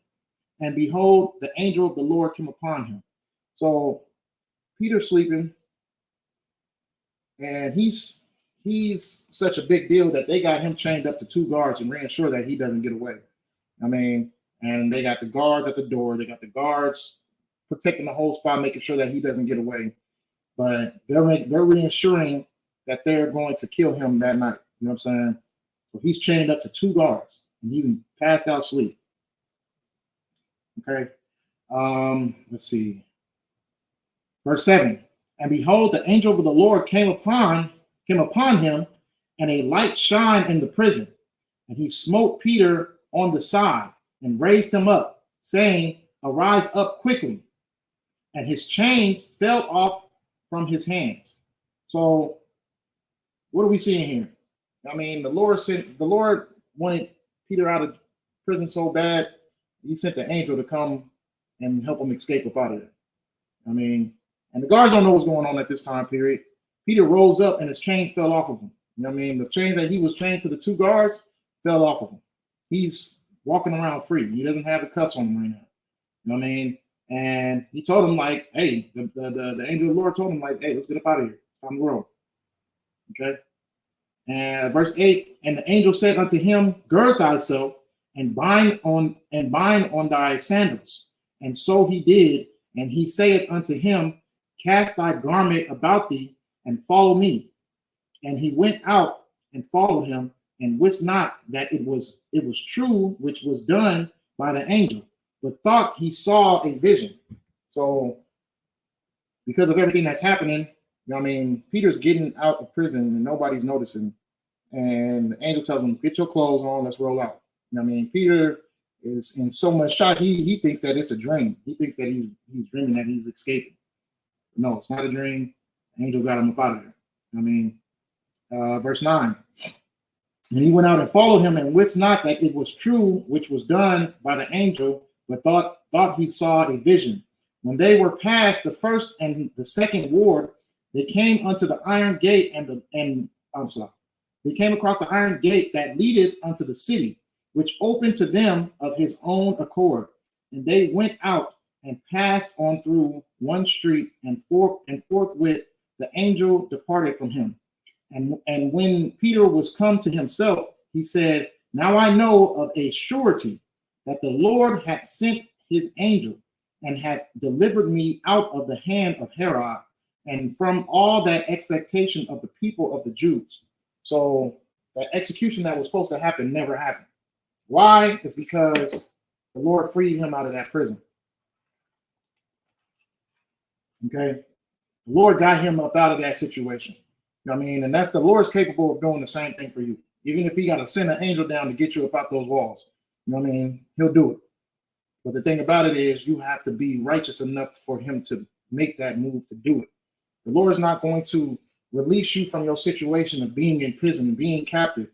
And behold, the angel of the Lord came upon him. So Peter's sleeping, and he's such a big deal that they got him chained up to two guards and reassure that he doesn't get away. I mean, and they got the guards at the door. They got the guards protecting the whole spot, making sure that he doesn't get away. But they're reassuring that they're going to kill him that night. You know what I'm saying? So he's chained up to two guards, and he's passed out sleep. Okay. Let's see. Verse 7. And behold, the angel of the Lord came upon him, and a light shined in the prison. And he smote Peter on the side and raised him up, saying, Arise up quickly. And his chains fell off from his hands. So what are we seeing here? I mean, the Lord wanted Peter out of prison so bad, he sent the angel to come and help him escape up out of there. I mean, and the guards don't know what's going on at this time period. Peter rose up and his chains fell off of him. You know what I mean? The chains that he was chained to the two guards fell off of him. He's walking around free. He doesn't have the cuffs on him right now. You know what I mean? And he told him, like, hey, the angel of the Lord told him, like, hey, let's get up out of here. Time to roll. Okay. And verse 8, and the angel said unto him, Gird thyself and bind on thy sandals. And so he did. And he saith unto him, Cast thy garment about thee and follow me. And he went out and followed him, and wist not that it was true which was done by the angel, but thought he saw a vision. So because of everything that's happening, you know what I mean, Peter's getting out of prison and nobody's noticing. And the angel tells him, Get your clothes on, let's roll out. You know what I mean? Peter is in so much shock, he thinks that it's a dream. He thinks that he's dreaming that he's escaping. No, it's not a dream. The angel got him up out of there. I mean, verse 9. And he went out and followed him, and wist not that it was true which was done by the angel, but thought he saw a vision. When they were past the first and the second ward, they came unto the iron gate, they came across the iron gate that leadeth unto the city, which opened to them of his own accord. And they went out and passed on through one street, and forthwith the angel departed from him. And when Peter was come to himself, he said, Now I know of a surety that the Lord hath sent his angel, and hath delivered me out of the hand of Herod, and from all that expectation of the people of the Jews. So that execution that was supposed to happen never happened. Why? It's because the Lord freed him out of that prison. Okay? The Lord got him up out of that situation. You know what I mean? And that's the Lord's capable of doing the same thing for you. Even if he got to send an angel down to get you up out those walls. You know what I mean? He'll do it. But the thing about it is you have to be righteous enough for him to make that move to do it. The Lord's not going to release you from your situation of being in prison and being captive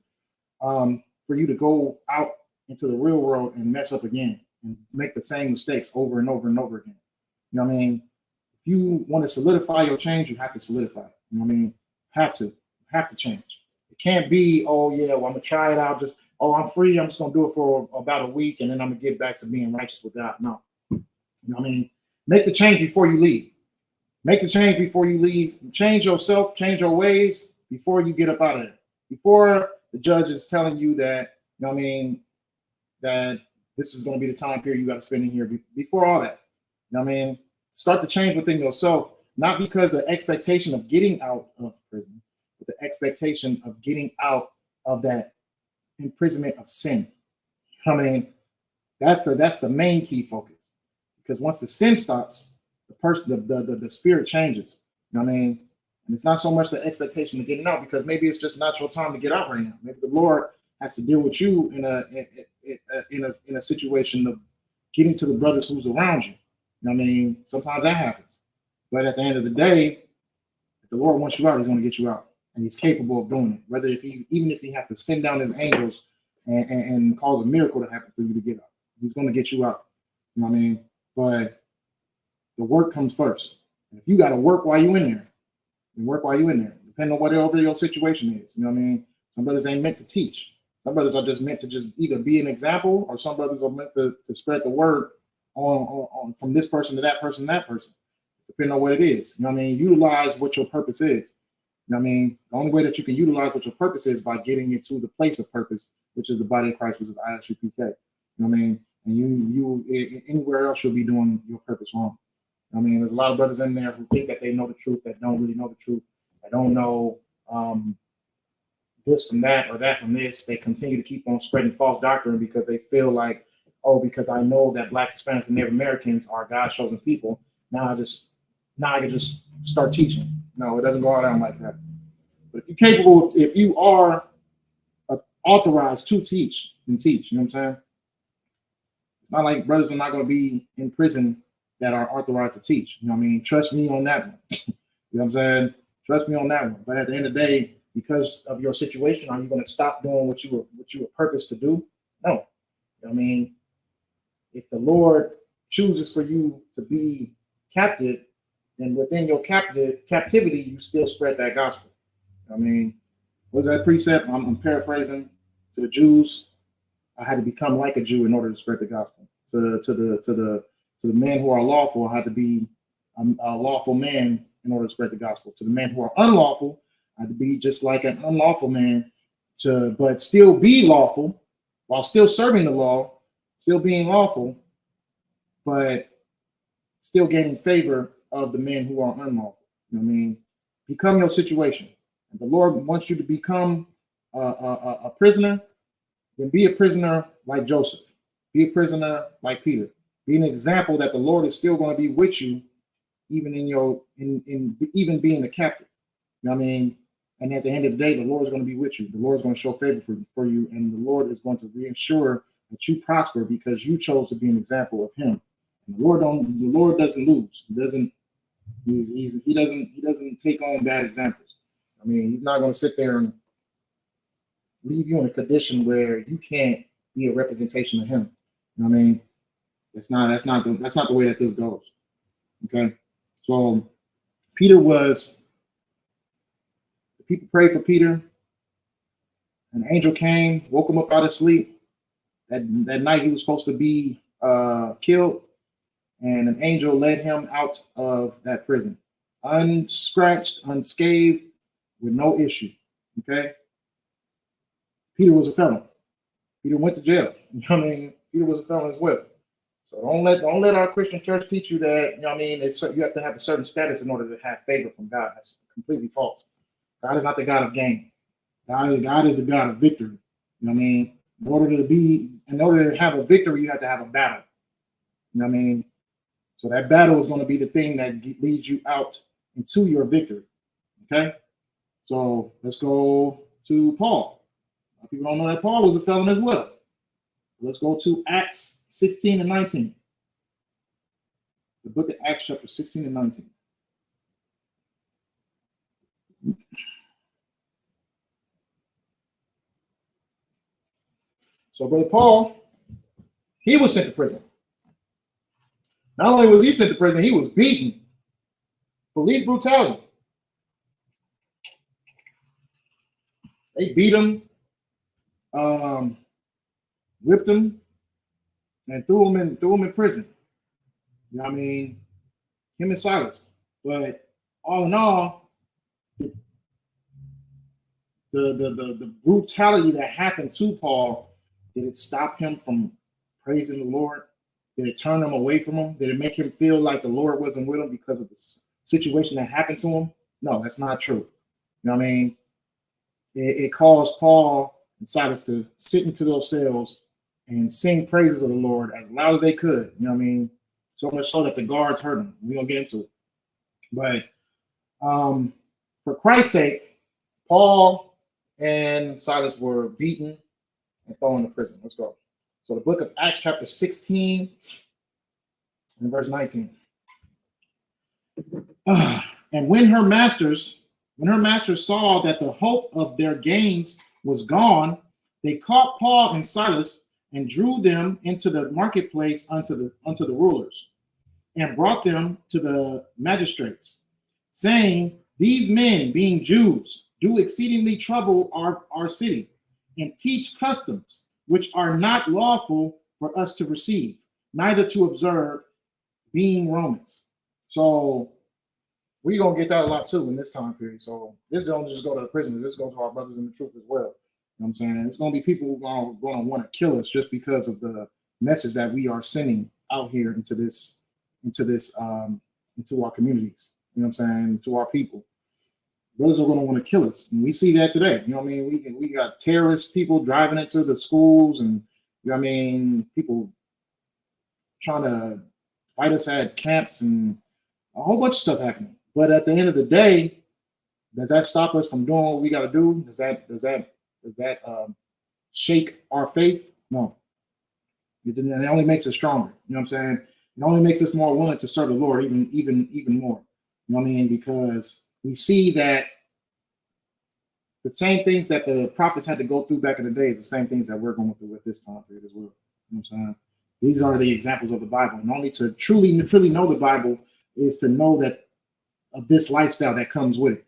for you to go out into the real world and mess up again and make the same mistakes over and over and over again. You know what I mean? If you want to solidify your change, you have to solidify it. You know what I mean? Have to change. It can't be, oh yeah, well, I'm gonna try it out. I'm free. I'm just gonna do it for about a week and then I'm gonna get back to being righteous with God. No. You know what I mean? Make the change before you leave. Make the change before you leave. Change yourself, change your ways before you get up out of there. Before the judge is telling you that, you know what I mean, that this is going to be the time period you got to spend in here before all that. You know what I mean? Start to change within yourself, not because the expectation of getting out of prison, but the expectation of getting out of that imprisonment of sin. I mean, that's the main key focus. Because once the sin stops, the person, the spirit changes. You know what I mean? And it's not so much the expectation of getting out, because maybe it's just not your time to get out right now. Maybe the Lord has to deal with you in a situation of getting to the brothers who's around you. You know what I mean? Sometimes that happens. But at the end of the day, if the Lord wants you out, he's going to get you out. And he's capable of doing it. Whether even if he has to send down his angels and cause a miracle to happen for you to get out, he's going to get you out. You know what I mean? But the work comes first. And if you got to work while you're in there, then work while you're in there, depending on whatever your situation is. You know what I mean? Some brothers ain't meant to teach. Some brothers are just meant to just either be an example, or some brothers are meant to spread the word on from this person to that person to that person, depending on what it is. You know what I mean? Utilize what your purpose is. You know what I mean? The only way that you can utilize what your purpose is by getting into the place of purpose, which is the body of Christ, which is Isupk. You know what I mean? And you anywhere else you'll be doing your purpose wrong. I mean, there's a lot of brothers in there who think that they know the truth, that don't really know the truth. They don't know this from that or that from this. They continue to keep on spreading false doctrine because they feel like, oh, because I know that Blacks, Hispanics, and Native Americans are God's chosen people, now I can just start teaching. No, it doesn't go down like that. But if you're capable, if you are authorized to teach, then teach. You know what I'm saying? It's not like brothers are not going to be in prison that are authorized to teach. You know what I mean? Trust me on that one. You know what I'm saying? Trust me on that one. But at the end of the day, because of your situation, are you going to stop doing what you were purposed to do? No. You know what I mean? If the Lord chooses for you to be captive, then within your captivity, you still spread that gospel. You know what I mean, what was that precept? I'm paraphrasing. To the Jews, I had to become like a Jew in order to spread the gospel. To the men who are lawful, I had to be a lawful man in order to spread the gospel. To the men who are unlawful, I had to be just like an unlawful man, but still be lawful while still serving the law, still being lawful, but still gaining favor of the men who are unlawful. You know what I mean? Become your situation. If the Lord wants you to become a prisoner, then be a prisoner like Joseph. Be a prisoner like Peter. Be an example that the Lord is still going to be with you, even even being a captive. You know what I mean? And at the end of the day, the Lord is going to be with you. The Lord is going to show favor for you, and the Lord is going to reassure that you prosper because you chose to be an example of Him. And the Lord doesn't lose. He doesn't take on bad examples. I mean, He's not going to sit there and leave you in a condition where you can't be a representation of Him. You know what I mean? That's not the way that this goes. Okay, so the people prayed for Peter. An angel came, woke him up out of sleep. That night he was supposed to be killed, and an angel led him out of that prison, unscratched, unscathed, with no issue. Okay, Peter was a felon. Peter went to jail. You know what I mean? Peter was a felon as well. So don't let our Christian church teach you that, you know what I mean, you have to have a certain status in order to have favor from God. That's completely false. God is not the God of gain. God is the God of victory. You know what I mean? In order to have a victory, you have to have a battle. You know what I mean? So that battle is going to be the thing that leads you out into your victory. Okay? So let's go to Paul. People don't know that Paul was a felon as well. Let's go to Acts 16 and 19. The book of Acts, chapter 16 and 19. So, Brother Paul, he was sent to prison. Not only was he sent to prison, he was beaten. Police brutality. They beat him, whipped him, and threw him in prison. You know what I mean? Him and Silas. But all in all, the brutality that happened to Paul, did it stop him from praising the Lord? Did it turn him away from him? Did it make him feel like the Lord wasn't with him because of the situation that happened to him? No, that's not true. You know what I mean? It caused Paul and Silas to sit into those cells and sing praises of the Lord as loud as they could. You know what I mean? So much so that the guards heard them. We're going to get into it. But for Christ's sake, Paul and Silas were beaten and thrown into prison. Let's go. So the book of Acts chapter 16 and verse 19. And when her masters saw that the hope of their gains was gone, they caught Paul and Silas and drew them into the marketplace unto the rulers, and brought them to the magistrates, saying, These men, being Jews, do exceedingly trouble our city, and teach customs which are not lawful for us to receive, neither to observe, being Romans. So we're going to get that a lot too in this time period. So this don't just go to the prisoners, this goes to our brothers in the truth as well. You know what I'm saying? It's going to be people who are going to want to kill us just because of the message that we are sending out here into our communities. You know what I'm saying? To our people. Brothers are going to want to kill us. And we see that today. You know what I mean? We got terrorist people driving into the schools, and you know what I mean, people trying to fight us at camps and a whole bunch of stuff happening. But at the end of the day, does that stop us from doing what we got to do? Does that shake our faith? No. It only makes us stronger. You know what I'm saying? It only makes us more willing to serve the Lord even more. You know what I mean? Because we see that the same things that the prophets had to go through back in the day is the same things that we're going through at this time period as well. You know what I'm saying? These are the examples of the Bible. And only to truly know the Bible is to know that of this lifestyle that comes with it.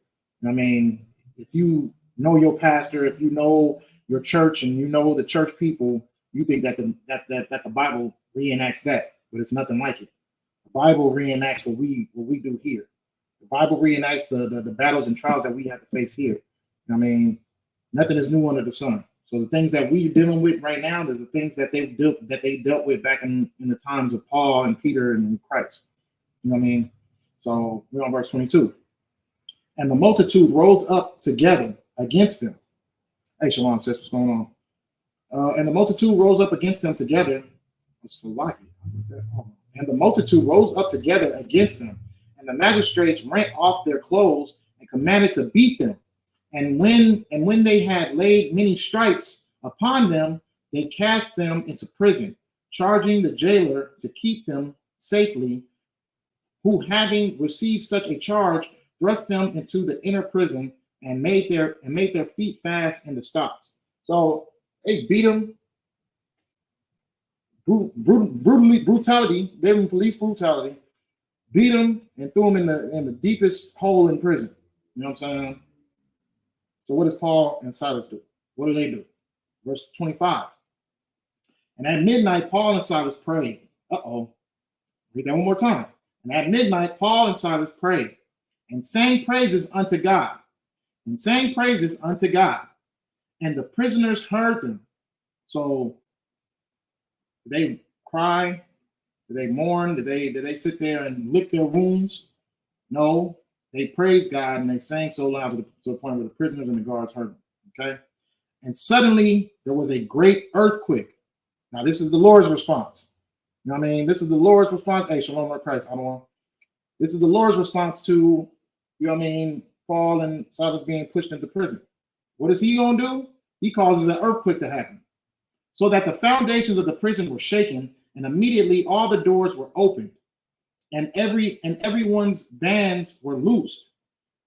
I mean, if you know your pastor, if you know your church and you know the church people, you think that the Bible reenacts that, but it's nothing like it. The Bible reenacts what we do here. The Bible reenacts the battles and trials that we have to face here. I mean, nothing is new under the sun. So the things that we're dealing with right now, there's the things that they dealt with back in the times of Paul and Peter and Christ. You know what I mean? So we're on verse 22. And the multitude rose up together against them. Hey, Shalom, sis, what's going on? And the multitude rose up against them together. It's so lucky. And the multitude rose up together against them. And the magistrates rent off their clothes and commanded to beat them. And when they had laid many stripes upon them, they cast them into prison, charging the jailer to keep them safely, who, having received such a charge, thrust them into the inner prison and made their feet fast in the stocks. So they beat them, brutality, gave them police brutality, beat them and threw them in the deepest hole in prison. You know what I'm saying? So what does Paul and Silas do? What do they do? Verse 25. And at midnight, Paul and Silas prayed. Read that one more time. And at midnight, Paul and Silas prayed and sang praises unto God. And the prisoners heard them. So did they cry? Did they mourn? Did they sit there and lick their wounds? No. They praised God and they sang so loud to the point where the prisoners and the guards heard them. Okay. And suddenly there was a great earthquake. Now, this is the Lord's response. You know what I mean? This is the Lord's response. Hey, Shalom, Lord Christ. This is the Lord's response to, you know what I mean, Paul and Silas being pushed into prison. What is he going to do? He causes an earthquake to happen, so that the foundations of the prison were shaken, and immediately all the doors were opened, and everyone's bands were loosed.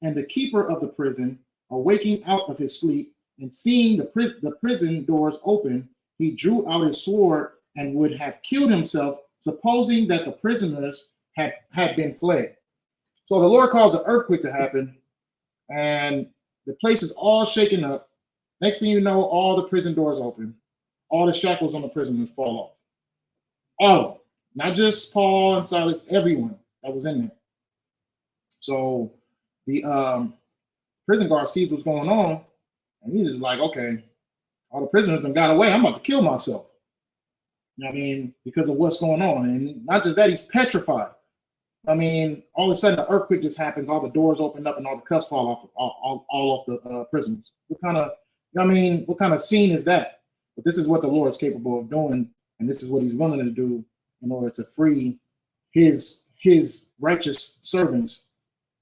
And the keeper of the prison, awaking out of his sleep and seeing the prison doors open, he drew out his sword and would have killed himself, supposing that the prisoners had been fled. So the Lord caused an earthquake to happen, and the place is all shaken up. Next thing you know, all the prison doors open. All the shackles on the prisoners fall off. All of them. Not just Paul and Silas, everyone that was in there. So the prison guard sees what's going on, and he's just like, okay, all the prisoners done got away. I'm about to kill myself. You know what I mean? Because of what's going on. And not just that, he's petrified. I mean, all of a sudden the earthquake just happens, all the doors open up and all the cuffs fall off all off the prisoners. What kind of, you know what I mean, what kind of scene is that? But this is what the Lord is capable of doing, and this is what he's willing to do in order to free his righteous servants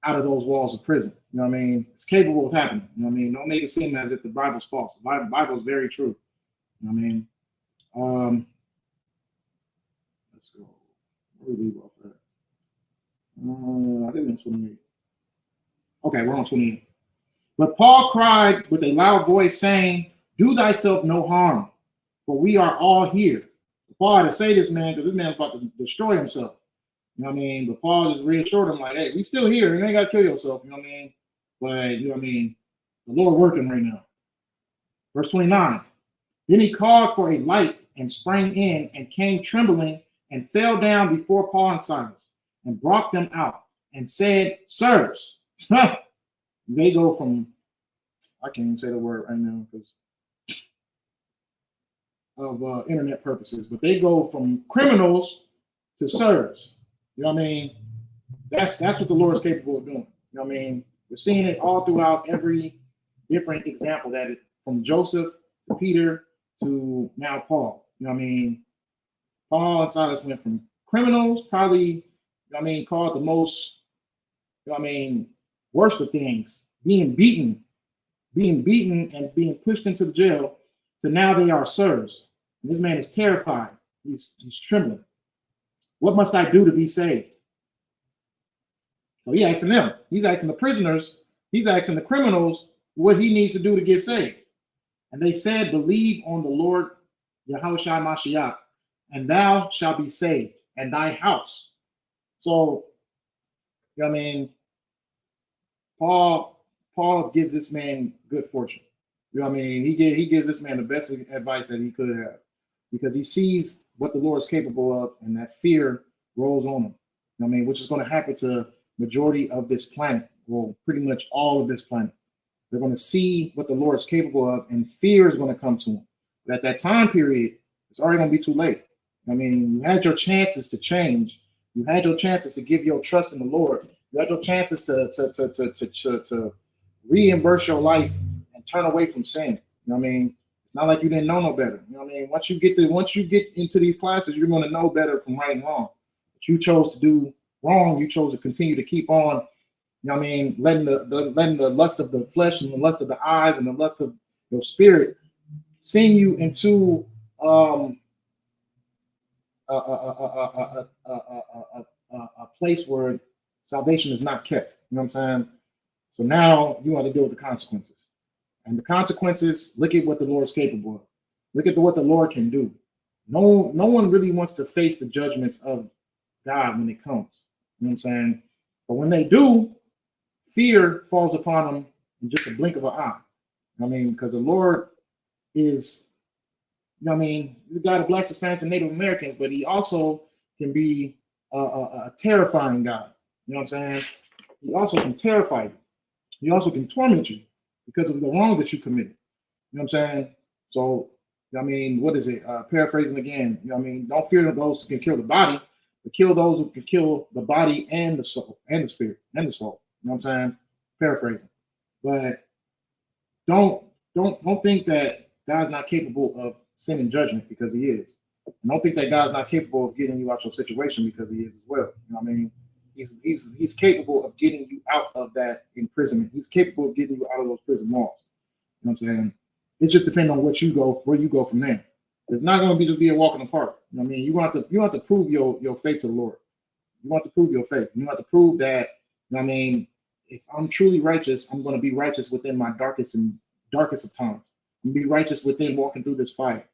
out of those walls of prison. You know what I mean? It's capable of happening. You know what I mean? Don't make it seem as if the Bible's false. The Bible is very true. You know what I mean? Let's go. Where do we leave off at? I think it's 28. Okay, we're on 28. But Paul cried with a loud voice, saying, "Do thyself no harm, for we are all here." Paul had to say this, man, because this man's about to destroy himself. You know what I mean? But Paul just reassured him, like, hey, we still here. You ain't got to kill yourself. You know what I mean? But, you know what I mean? The Lord working right now. Verse 29. Then he called for a light and sprang in and came trembling and fell down before Paul and Silas and brought them out and said, "Sirs," they go from, I can't even say the word right now because of internet purposes, but they go from criminals to sirs. You know what I mean? That's what the Lord is capable of doing. You know what I mean? We're seeing it all throughout every different example that it, from Joseph to Peter to now Paul. You know what I mean? Paul and Silas went from criminals, probably, you know what I mean, called the most, you know what I mean, worst of things, being beaten and being pushed into the jail, to now they are sirs. And this man is terrified. He's trembling. What must I do to be saved? So he's asking them. He's asking the prisoners. He's asking the criminals what he needs to do to get saved. And they said, "Believe on the Lord Yahushua Mashiach, and thou shalt be saved, and thy house." So, you know what I mean? Paul gives this man good fortune. You know what I mean? He gives this man the best advice that he could have, because he sees what the Lord is capable of, and that fear rolls on him. You know what I mean? Which is going to happen to majority of this planet, well, pretty much all of this planet. They're going to see what the Lord is capable of, and fear is going to come to them. But at that time period, it's already going to be too late. I mean, you had your chances to change. You had your chances to give your trust in the Lord. You had your chances to reimburse your life and turn away from sin. You know what I mean? It's not like you didn't know no better. You know what I mean? Once you get into these classes, you're going to know better from right and wrong. But you chose to do wrong. You chose to continue to keep on, you know what I mean, letting the lust of the flesh and the lust of the eyes and the lust of your spirit send you into a place where salvation is not kept. You know what I'm saying? So now you have to deal with the consequences. And the consequences, look at what the Lord is capable of. Look at what the Lord can do. No one really wants to face the judgments of God when it comes. You know what I'm saying? But when they do, fear falls upon them in just a blink of an eye. You know what I mean? Because the Lord is, you know what I mean, he's a God of blacks, Hispanics, and Native Americans, but he also can be a terrifying God. You know what I'm saying? He also can terrify you. He also can torment you because of the wrongs that you committed. You know what I'm saying? So, I mean, what is it? Paraphrasing again, you know what I mean? Don't fear those who can kill the body, but kill those who can kill the body and the soul and the spirit and the soul. You know what I'm saying? Paraphrasing. But don't think that God's not capable of sending judgment, because he is. And don't think that God's not capable of getting you out your situation, because he is as well. You know what I mean? He's capable of getting you out of that imprisonment. He's capable of getting you out of those prison walls. You know what I'm saying? It just depends on where you go from there. It's not going to just be a walk in the park. You know what I mean? You have to prove your faith to the Lord. You have to prove your faith. You have to prove that, you know what I mean, if I'm truly righteous, I'm going to be righteous within my darkest of times. I'm going to be righteous within walking through this fire.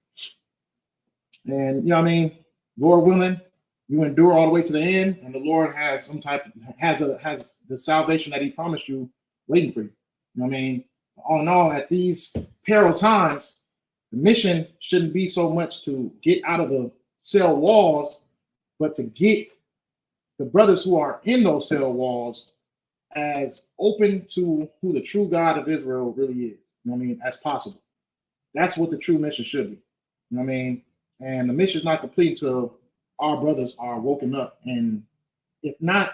And you know what I mean? Lord willing, you endure all the way to the end, and the Lord has has the salvation that he promised you waiting for you. You know what I mean? All in all, at these peril times, the mission shouldn't be so much to get out of the cell walls, but to get the brothers who are in those cell walls as open to who the true God of Israel really is. You know what I mean? As possible. That's what the true mission should be. You know what I mean? And the mission is not complete until our brothers are woken up. And if not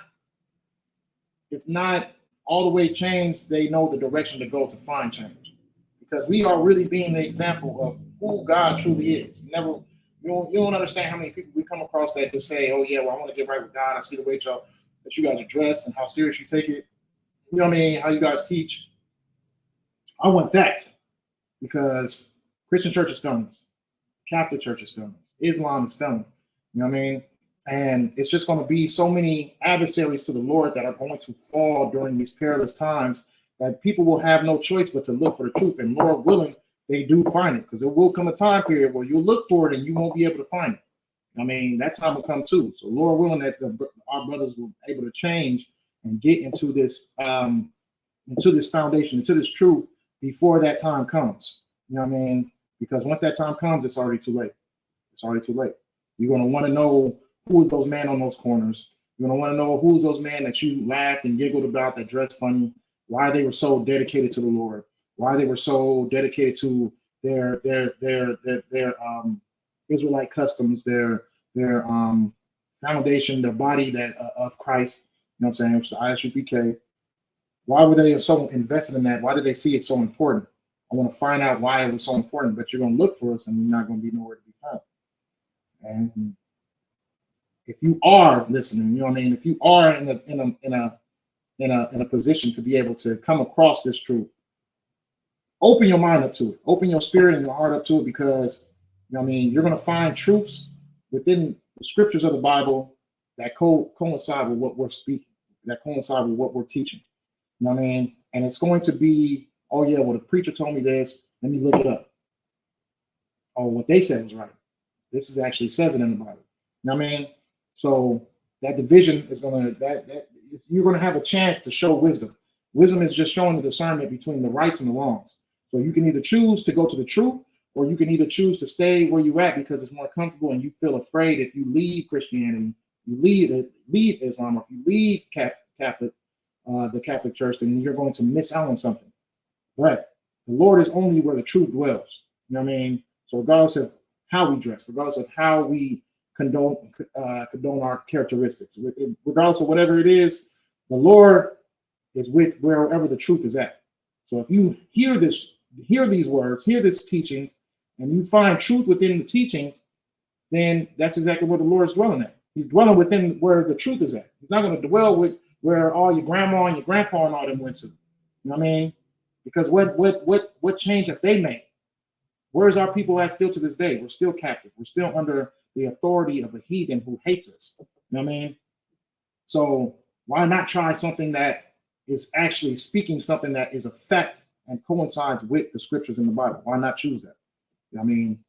all the way changed, they know the direction to go to find change. Because we are really being the example of who God truly is. You don't understand how many people we come across that just say, oh yeah, well, I want to get right with God. I see the way that you guys are dressed and how serious you take it. You know what I mean? How you guys teach. I want that because Christian church is failing us. Catholic church is failing us. Islam is failing. You know what I mean? And it's just going to be so many adversaries to the Lord that are going to fall during these perilous times that people will have no choice but to look for the truth. And Lord willing, they do find it, because there will come a time period where you'll look for it and you won't be able to find it. I mean, that time will come too. So Lord willing that our brothers will be able to change and get into this foundation, into this truth before that time comes. You know what I mean? Because once that time comes, it's already too late. It's already too late. You're going to want to know who is those men on those corners. You're going to want to know who's those men that you laughed and giggled about, that dressed funny, why they were so dedicated to the Lord, why they were so dedicated to their Israelite customs, their foundation, their body that of Christ. You know what I'm saying? Which is the Isupk. Why were they so invested in that? Why did they see it so important? I want to find out why it was so important, but you're going to look for us and you're not going to be nowhere to be found. And if you are listening, you know what I mean? If you are in a position to be able to come across this truth, open your mind up to it. Open your spirit and your heart up to it, because you know what I mean, you're going to find truths within the scriptures of the Bible that coincide with what we're speaking, that coincide with what we're teaching. You know what I mean? And it's going to be, oh yeah, well, the preacher told me this. Let me look it up. Oh, what they said was right. This is actually says it in the Bible. You know what I mean? So that division is going to, you're going to have a chance to show wisdom. Wisdom is just showing the discernment between the rights and the wrongs. So you can either choose to go to the truth, or you can either choose to stay where you're at because it's more comfortable and you feel afraid if you leave Christianity, you leave Islam, or if you leave the Catholic Church, then you're going to miss out on something. But the Lord is only where the truth dwells. You know what I mean? So regardless of how we dress, regardless of how we condone our characteristics, regardless of whatever it is, the Lord is with wherever the truth is at. So if you hear these words, hear these teachings, and you find truth within the teachings, then that's exactly where the Lord is dwelling at. He's dwelling within where the truth is at. He's not going to dwell with where all your grandma and your grandpa and all them went to. You know what I mean? Because what change have they made? Where's our people at still to this day? We're still captive. We're still under the authority of a heathen who hates us. You know what I mean? So why not try something that is actually speaking something that is a fact and coincides with the scriptures in the Bible? Why not choose that? You know what I mean,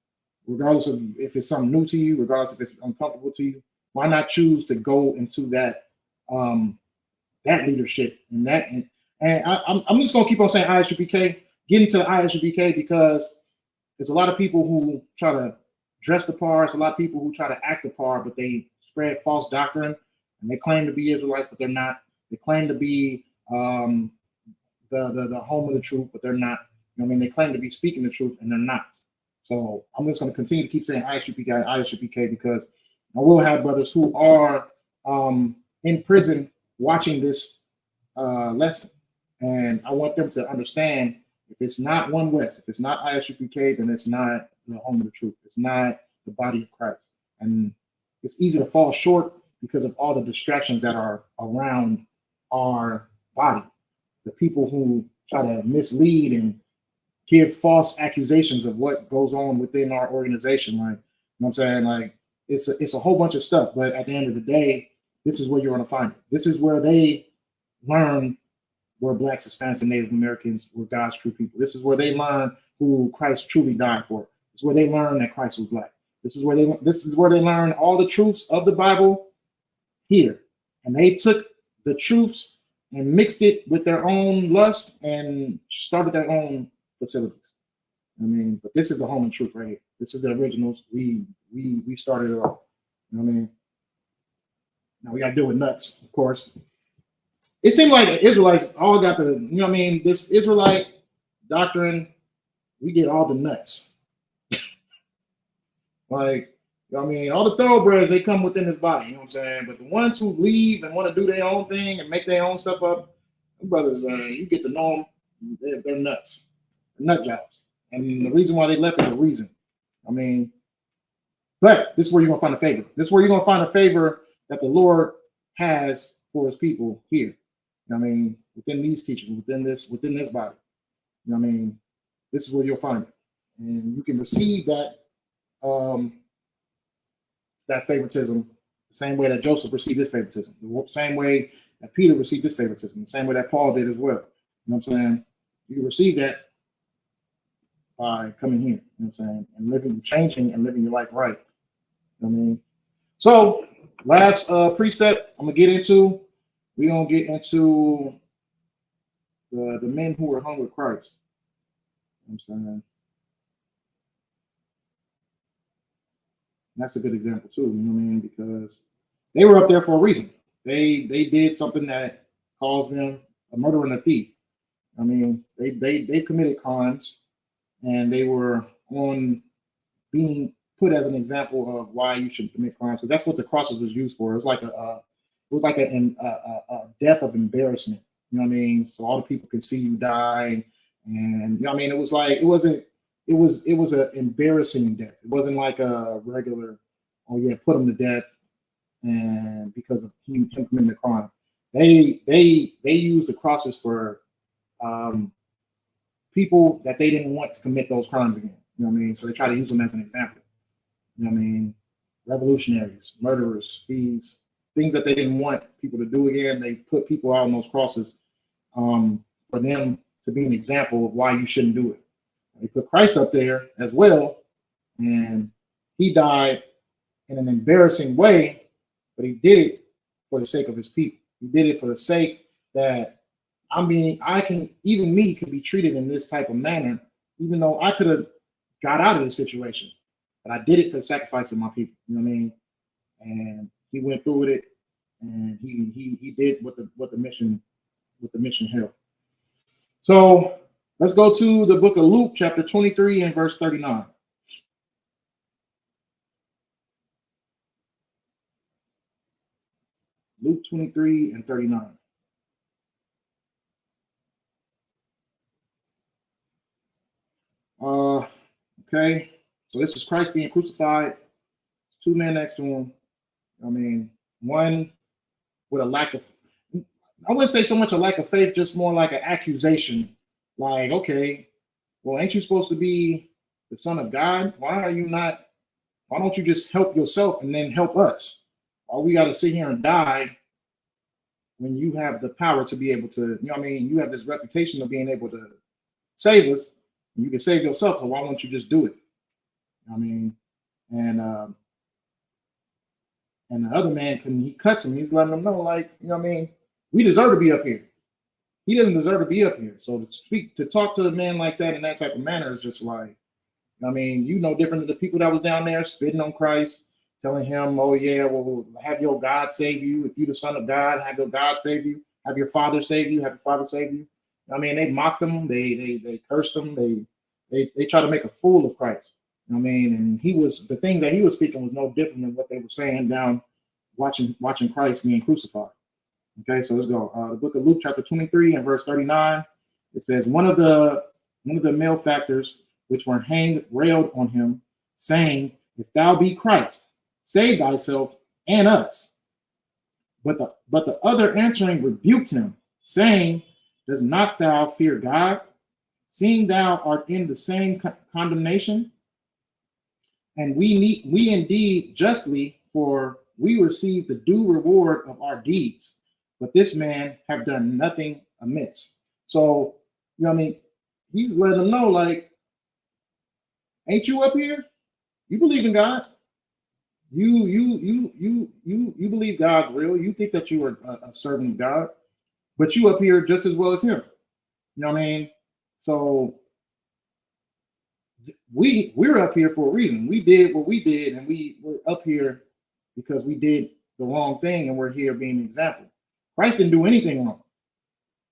regardless of if it's something new to you, regardless if it's uncomfortable to you, why not choose to go into that that leadership and that? And I'm just gonna keep on saying Isupk, get into the Isupk, because there's a lot of people who try to dress the part. There's a lot of people who try to act the part, but they spread false doctrine and they claim to be Israelites, but they're not. They claim to be the home of the truth, but they're not. You know what I mean? They claim to be speaking the truth and they're not. So I'm just going to continue to keep saying Isupk, because I will have brothers who are in prison watching this lesson, and I want them to understand, if it's not One West, if it's not Isupk, then it's not the home of the truth. It's not the body of Christ. And it's easy to fall short because of all the distractions that are around our body. The people who try to mislead and give false accusations of what goes on within our organization. Like, you know what I'm saying? Like, it's a whole bunch of stuff. But at the end of the day, this is where you're going to find it. This is where they learn where Blacks, Hispanics, and Native Americans were God's true people. This is where they learn who Christ truly died for. This is where they learn that Christ was Black. This is where they learn all the truths of the Bible here. And they took the truths and mixed it with their own lust and started their own facilities. I mean, but this is the home of truth right here. This is the originals. We started it all. You know what I mean? Now we got to deal with nuts, of course. It seemed like the Israelites all got the, you know what I mean, this Israelite doctrine, we get all the nuts. Like, I mean, all the thoroughbreds, they come within this body, you know what I'm saying? But the ones who leave and want to do their own thing and make their own stuff up, brothers, you get to know them, they're nuts. They're nut jobs. And the reason why they left is a reason. I mean, but this is where you're going to find a favor. This is where you're going to find a favor that the Lord has for his people here. You know what I mean? Within these teachings, within this body. You know what I mean? This is where you'll find it. And you can receive that that favoritism the same way that Joseph received his favoritism, the same way that Peter received his favoritism, the same way that Paul did as well. You know what I'm saying? You receive that by coming here, you know what I'm saying, and living, changing and living your life right. You know what I mean? So last precept I'm gonna get into, we're gonna get into the men who were hung with Christ. You know what I'm saying? That's a good example too, you know what I mean? Because they were up there for a reason. They did something that caused them a murderer and a thief. I mean, they committed crimes, and they were on being put as an example of why you should commit crimes. Because that's what the crosses was used for. It was like a death of embarrassment. You know what I mean? So all the people could see you die, and you know what I mean. It was like it was an embarrassing death. It wasn't like a regular, oh yeah, put him to death, and because of him committing the crime. They used the crosses for people that they didn't want to commit those crimes again. You know what I mean? So they try to use them as an example. You know what I mean? Revolutionaries, murderers, thieves, things that they didn't want people to do again. They put people out on those crosses for them to be an example of why you shouldn't do it. They put Christ up there as well, and he died in an embarrassing way, but he did it for the sake of his people. He did it for the sake that even me could be treated in this type of manner, even though I could have got out of this situation, but I did it for the sacrifice of my people. You know what I mean? And he went through with it, and he did what the mission held. So let's go to the book of Luke, chapter 23 and verse 39. Luke 23 and 39. Okay, so this is Christ being crucified. Two men next to him. I mean, one with a lack of, I wouldn't say so much a lack of faith, just more like an accusation. Like, okay, well, ain't you supposed to be the Son of God? Why don't you just help yourself and then help us? Why we got to sit here and die when you have the power to be able to, you know what I mean? You have this reputation of being able to save us, and you can save yourself, so why won't you just do it? I mean, and the other man, he cuts him. He's letting him know, like, you know what I mean? We deserve to be up here. He doesn't deserve to be up here. So to talk to a man like that in that type of manner is just like, I mean, you know, different than the people that was down there spitting on Christ, telling him, oh yeah, well, have your God save you. If you're the Son of God, have your God save you. Have your Father save you. Have your Father save you. I mean, they mocked him. They cursed him. They try to make a fool of Christ. I mean, and the thing that he was speaking was no different than what they were saying down watching Christ being crucified. Okay, so let's go. The book of Luke, chapter 23 and verse 39. It says, one of the malefactors which were hanged railed on him, saying, if thou be Christ, save thyself and us. But the other answering rebuked him, saying, does not thou fear God, seeing thou art in the same condemnation? And we indeed justly, for we receive the due reward of our deeds. But this man have done nothing amiss. So, you know what I mean? He's letting them know, like, ain't you up here? You believe in God. You believe God's real. You think that you are a servant of God, but you up here just as well as him. You know what I mean? So we're up here for a reason. We did what we did, and we're up here because we did the wrong thing, and we're here being an example. Christ didn't do anything wrong,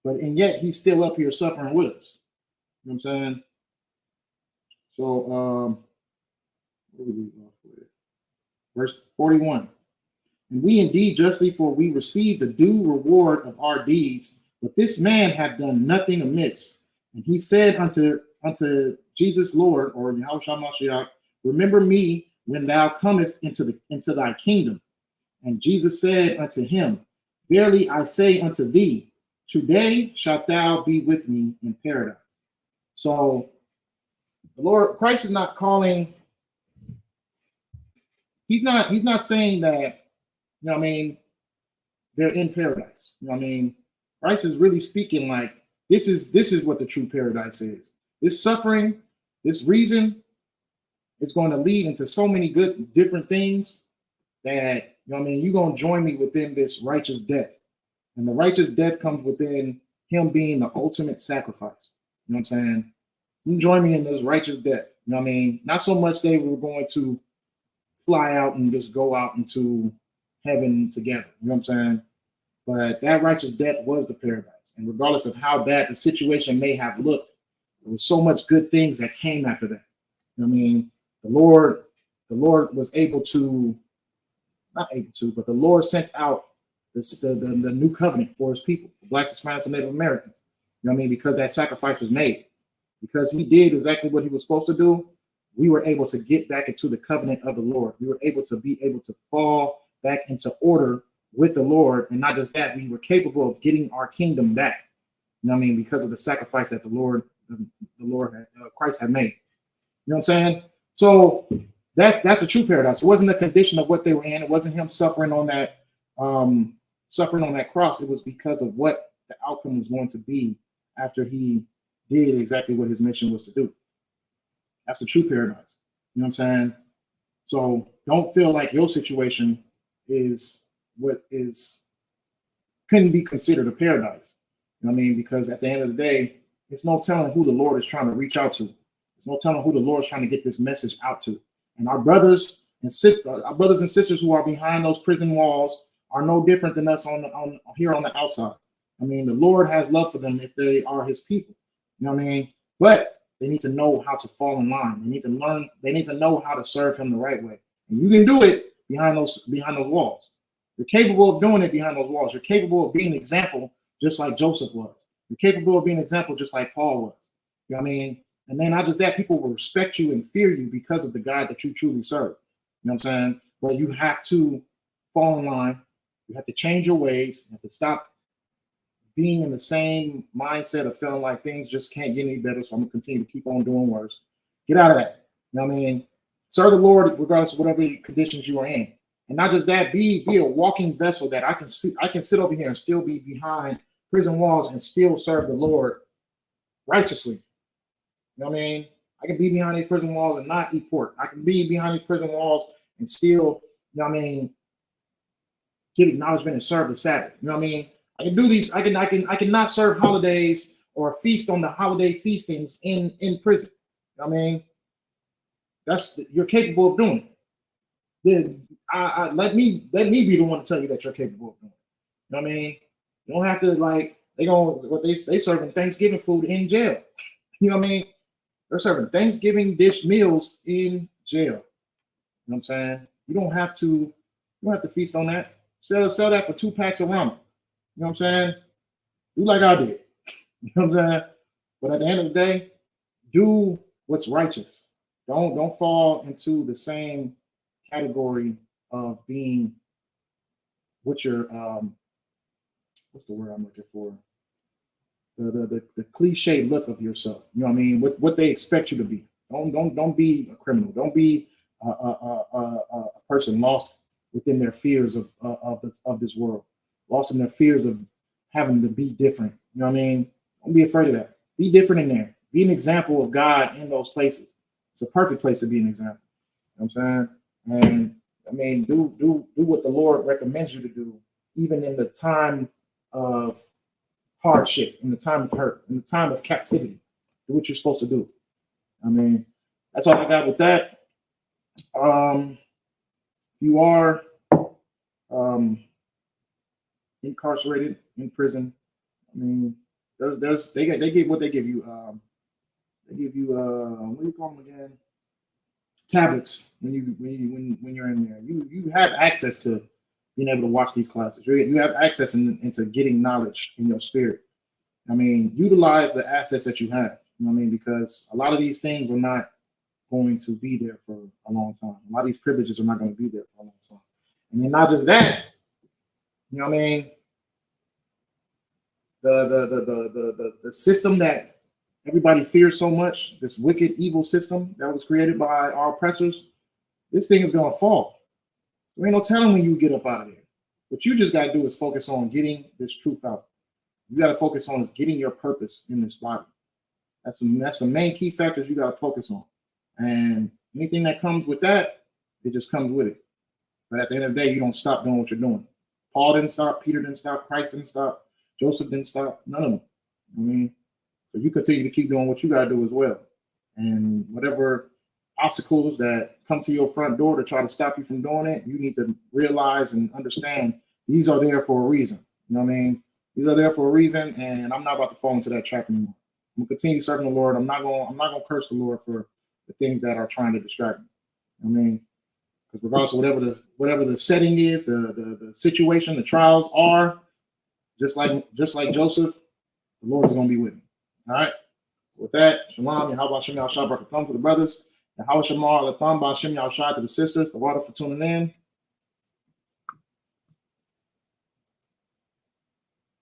and yet he's still up here suffering with us. You know what I'm saying? So What do we leave off with? Verse 41. And we indeed justly, for we receive the due reward of our deeds, but this man hath done nothing amiss. And he said unto Jesus Lord, or Yahushua Mashiach, remember me when thou comest into thy kingdom. And Jesus said unto him, verily I say unto thee, today shalt thou be with me in paradise. So the Lord Christ is not calling. He's not saying that, you know what I mean, they're in paradise. You know what I mean? Christ is really speaking like this is what the true paradise is. This suffering, this reason is going to lead into so many good different things that, you know what I mean, you're going to join me within this righteous death. And the righteous death comes within him being the ultimate sacrifice. You know what I'm saying? You can join me in this righteous death. You know what I mean? Not so much they were going to fly out and just go out into heaven together. You know what I'm saying? But that righteous death was the paradise. And regardless of how bad the situation may have looked, there was so much good things that came after that. You know what I mean? The Lord was able to, not able to, but the Lord sent out the new covenant for his people, for Blacks, Hispanics, and Native Americans. You know what I mean? Because that sacrifice was made. Because he did exactly what he was supposed to do, we were able to get back into the covenant of the Lord. We were able to fall back into order with the Lord. And not just that, we were capable of getting our kingdom back. You know what I mean? Because of the sacrifice that Christ had made. You know what I'm saying? So that's the true paradise. It wasn't the condition of what they were in. It wasn't him suffering on that cross. It was because of what the outcome was going to be after he did exactly what his mission was to do. That's the true paradise. You know what I'm saying? So don't feel like your situation is what couldn't be considered a paradise. You know what I mean? Because at the end of the day, there's no telling who the Lord is trying to reach out to. There's no telling who the Lord is trying to get this message out to. And our brothers and sisters who are behind those prison walls are no different than us on here on the outside. I mean, the Lord has love for them if they are his people. You know what I mean? But they need to know how to fall in line. They need to learn. They need to know how to serve him the right way. And you can do it behind those walls. You're capable of doing it behind those walls. You're capable of being an example, just like Joseph was. You're capable of being an example, just like Paul was. You know what I mean? And then not just that, people will respect you and fear you because of the God that you truly serve. You know what I'm saying? But you have to fall in line. You have to change your ways. You have to stop being in the same mindset of feeling like things just can't get any better, so I'm gonna continue to keep on doing worse. Get out of that. You know what I mean? Serve the Lord regardless of whatever conditions you are in. And not just that, be a walking vessel that I can sit over here and still be behind prison walls and still serve the Lord righteously. You know what I mean? I can be behind these prison walls and not eat pork. I can be behind these prison walls and still, you know what I mean, give acknowledgement and serve the Sabbath. You know what I mean? I can do these. I can not serve holidays or feast on the holiday feastings in prison. You know what I mean? You're capable of doing it. Then let me be the one to tell you that you're capable of doing it. You know what I mean? You don't have to they serving Thanksgiving food in jail. You know what I mean? They're serving Thanksgiving dish meals in jail. You know what I'm saying? You don't have to feast on that. Sell that for 2 packs of ramen. You know what I'm saying? Do like I did. You know what I'm saying? But at the end of the day, do what's righteous. Don't fall into the same category of being what your what's the word I'm looking for? The cliche look of yourself. You know what I mean? What they expect you to be. Don't be a criminal. Don't be a person lost within their fears of this world, lost in their fears of having to be different. You know what I mean? Don't be afraid of that. Be different in there. Be an example of God in those places. It's a perfect place to be an example. You know what I'm saying? And I mean, do what the Lord recommends you to do, even in the time of hardship, in the time of hurt, in the time of captivity. Do what you're supposed to do. I mean, that's all I got with that. You are incarcerated in prison. I mean, they give what they give you. They give you what do you call them again? tablets when you're in there. You have access to being able to watch these classes. You have access into getting knowledge in your spirit. I mean, utilize the assets that you have. You know what I mean? Because a lot of these things are not going to be there for a long time. A lot of these privileges are not going to be there for a long time. And then not just that, you know what I mean? The system that everybody fears so much, this wicked, evil system that was created by our oppressors, this thing is going to fall. There ain't no telling when you get up out of there. What you just got to do is focus on getting this truth out. You got to focus on is getting your purpose in this body. That's the main key factors you got to focus on. And anything that comes with that, it just comes with it. But at the end of the day, you don't stop doing what you're doing. Paul didn't stop. Peter didn't stop. Christ didn't stop. Joseph didn't stop. None of them. I mean, so you continue to keep doing what you got to do as well. And whatever obstacles that come to your front door to try to stop you from doing it, you need to realize and understand these are there for a reason. You know what I mean? These are there for a reason, and I'm not about to fall into that trap anymore. I'm gonna continue serving the Lord. I'm not gonna curse the Lord for the things that are trying to distract me. I mean, because regardless of whatever the setting is, the situation, the trials are, just like Joseph, the Lord is gonna be with me. All right. With that, Shalom, Yahweh Shem Yahshua Baruch Thumb to the brothers, Yahweh Shem Al Thumb Ba Shem Yahshua to the sisters, the water for tuning in.